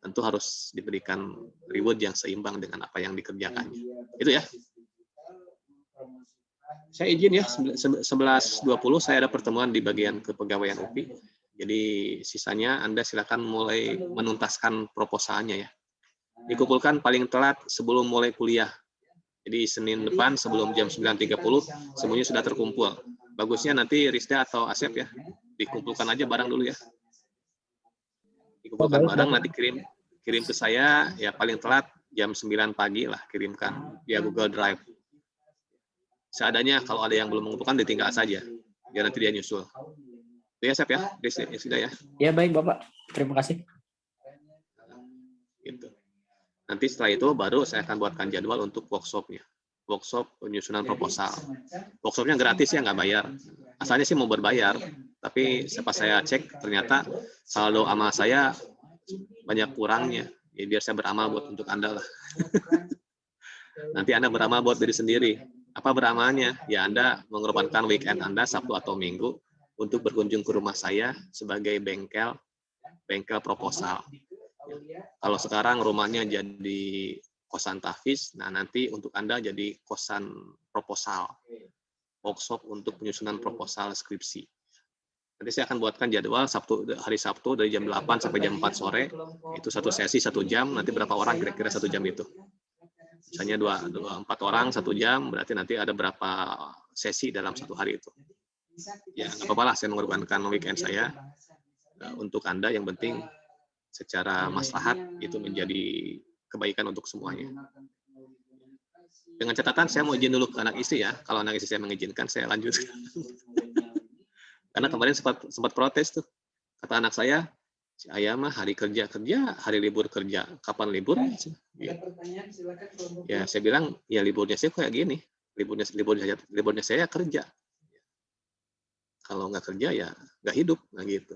Speaker 1: tentu harus diberikan reward yang seimbang dengan apa yang dikerjakannya. Itu ya. Saya izin ya, 11.20 saya ada pertemuan di bagian kepegawaian UPI. Jadi sisanya Anda silakan mulai menuntaskan proposalnya ya. Dikumpulkan paling telat sebelum mulai kuliah. Jadi Senin depan sebelum jam 9.30 semuanya sudah terkumpul. Bagusnya nanti Rizda atau Asep ya, dikumpulkan aja barang dulu ya. Dikumpulkan barang nanti kirim ke saya ya paling telat jam 9 pagi lah, kirimkan via Google Drive. Seadanya kalau ada yang belum mengumpulkan ditinggal saja, biar nanti dia nyusul. Itu ya Sep ya, sudah ya.
Speaker 11: Ya baik Bapak, terima kasih.
Speaker 1: Gitu. Nanti setelah itu baru saya akan buatkan jadwal untuk workshopnya. Workshop penyusunan proposal. Workshopnya gratis ya, nggak bayar. Asalnya sih mau berbayar, tapi pas saya cek ternyata saldo amal saya banyak kurangnya. Ya, biar saya beramal buat untuk Anda lah. Nanti Anda beramal buat diri sendiri. Apa beramalnya? Ya Anda mengorbankan weekend Anda Sabtu atau Minggu untuk berkunjung ke rumah saya sebagai bengkel proposal. Kalau sekarang rumahnya jadi kosan tahfiz, nah nanti untuk Anda jadi kosan proposal, workshop untuk penyusunan proposal skripsi. Nanti saya akan buatkan jadwal hari Sabtu dari jam 8 sampai jam 4 sore, itu satu sesi 1 jam, nanti berapa orang kira-kira 1 jam itu. Misalnya 4 orang 1 jam, berarti nanti ada berapa sesi dalam 1 hari itu. Ya, nggak apa-apa lah, saya mengorbankan weekend saya untuk Anda, yang penting secara maslahat itu menjadi kebaikan untuk semuanya. Dengan catatan saya mau izin dulu ke anak istri ya. Kalau anak istri saya mengizinkan, saya lanjut. Karena kemarin sempat protes tuh. Kata anak saya, si ayah mah hari kerja kerja, hari libur kerja. Kapan libur? Ya saya bilang, ya liburnya saya kayak gini. Liburnya saya kerja. Kalau nggak kerja ya nggak hidup, nah gitu.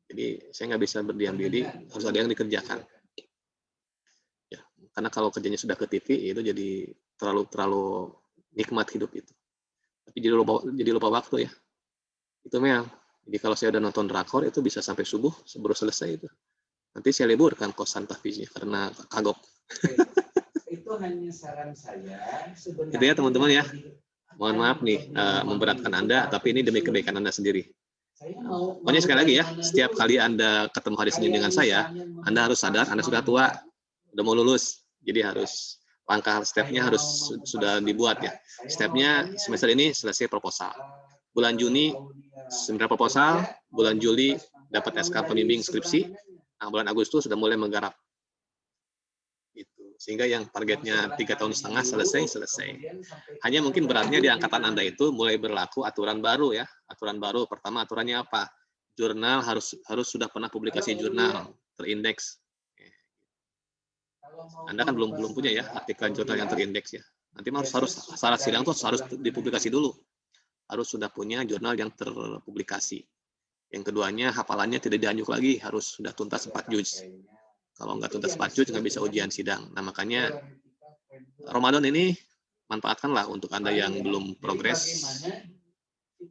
Speaker 1: Jadi saya nggak bisa berdiam diri, harus ada yang dikerjakan. Ya, karena kalau kerjanya sudah ke TV itu jadi terlalu nikmat hidup itu. Tapi jadi lupa waktu ya. Itu memang. Jadi kalau saya udah nonton drakor itu bisa sampai subuh baru selesai itu. Nanti saya liburkan kosan tahfiznya karena kagok.
Speaker 5: Itu hanya saran saya.
Speaker 1: Itu ya teman-teman ya. Mohon maaf nih memberatkan Anda, tapi ini demi kebaikan Anda sendiri. Pokoknya sekali lagi ya, setiap kali Anda ketemu hari Senin dengan saya, Anda harus sadar Anda sudah tua, udah mau lulus. Jadi harus langkah stepnya harus sudah dibuat ya. Stepnya semester ini selesai proposal. Bulan Juni seminar proposal, bulan Juli dapat SK pembimbing skripsi, nah bulan Agustus sudah mulai menggarap. Gitu. Sehingga yang targetnya 3,5 tahun selesai. Hanya mungkin beratnya di angkatan Anda itu mulai berlaku aturan baru ya. Aturan baru pertama aturannya apa? Jurnal harus sudah pernah publikasi jurnal terindeks. Anda kan belum punya ya artikel jurnal yang terindeks ya. Nanti harus syarat sidang tuh harus dipublikasi dulu. Harus sudah punya jurnal yang terpublikasi. Yang keduanya hafalannya tidak dianjuk lagi, harus sudah tuntas 4 juz. Kalau nggak tuntas 4 juz nggak bisa ujian sidang. Nah makanya Ramadan ini manfaatkanlah untuk Anda yang belum progres.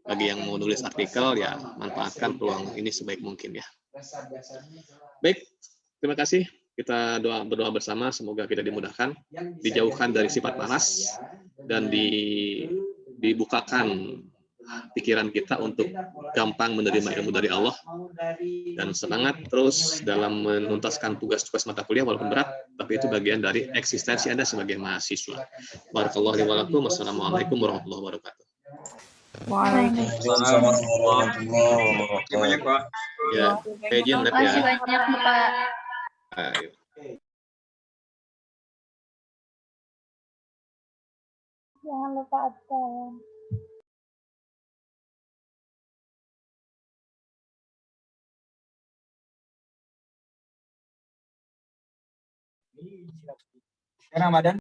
Speaker 1: Bagi yang mau nulis artikel ya manfaatkan peluang ini sebaik mungkin ya. Baik, terima kasih. Kita berdoa bersama, semoga kita dimudahkan, dijauhkan dari sifat malas, dan dibukakan pikiran kita untuk gampang menerima ilmu dari Allah, dan semangat terus dalam menuntaskan tugas-tugas mata kuliah walaupun berat, tapi itu bagian dari eksistensi Anda sebagai mahasiswa. Barakallahu li wa lakum. Wassalamualaikum warahmatullahi wabarakatuh.
Speaker 4: Waalaikumsalam warahmatullahi wabarakatuh. Banyak Pak.
Speaker 1: Ya, izin
Speaker 6: Terima kasih
Speaker 1: ya.
Speaker 6: banyak Bapak.
Speaker 1: Ayo.
Speaker 2: Jangan lupa absen.
Speaker 4: Ramadan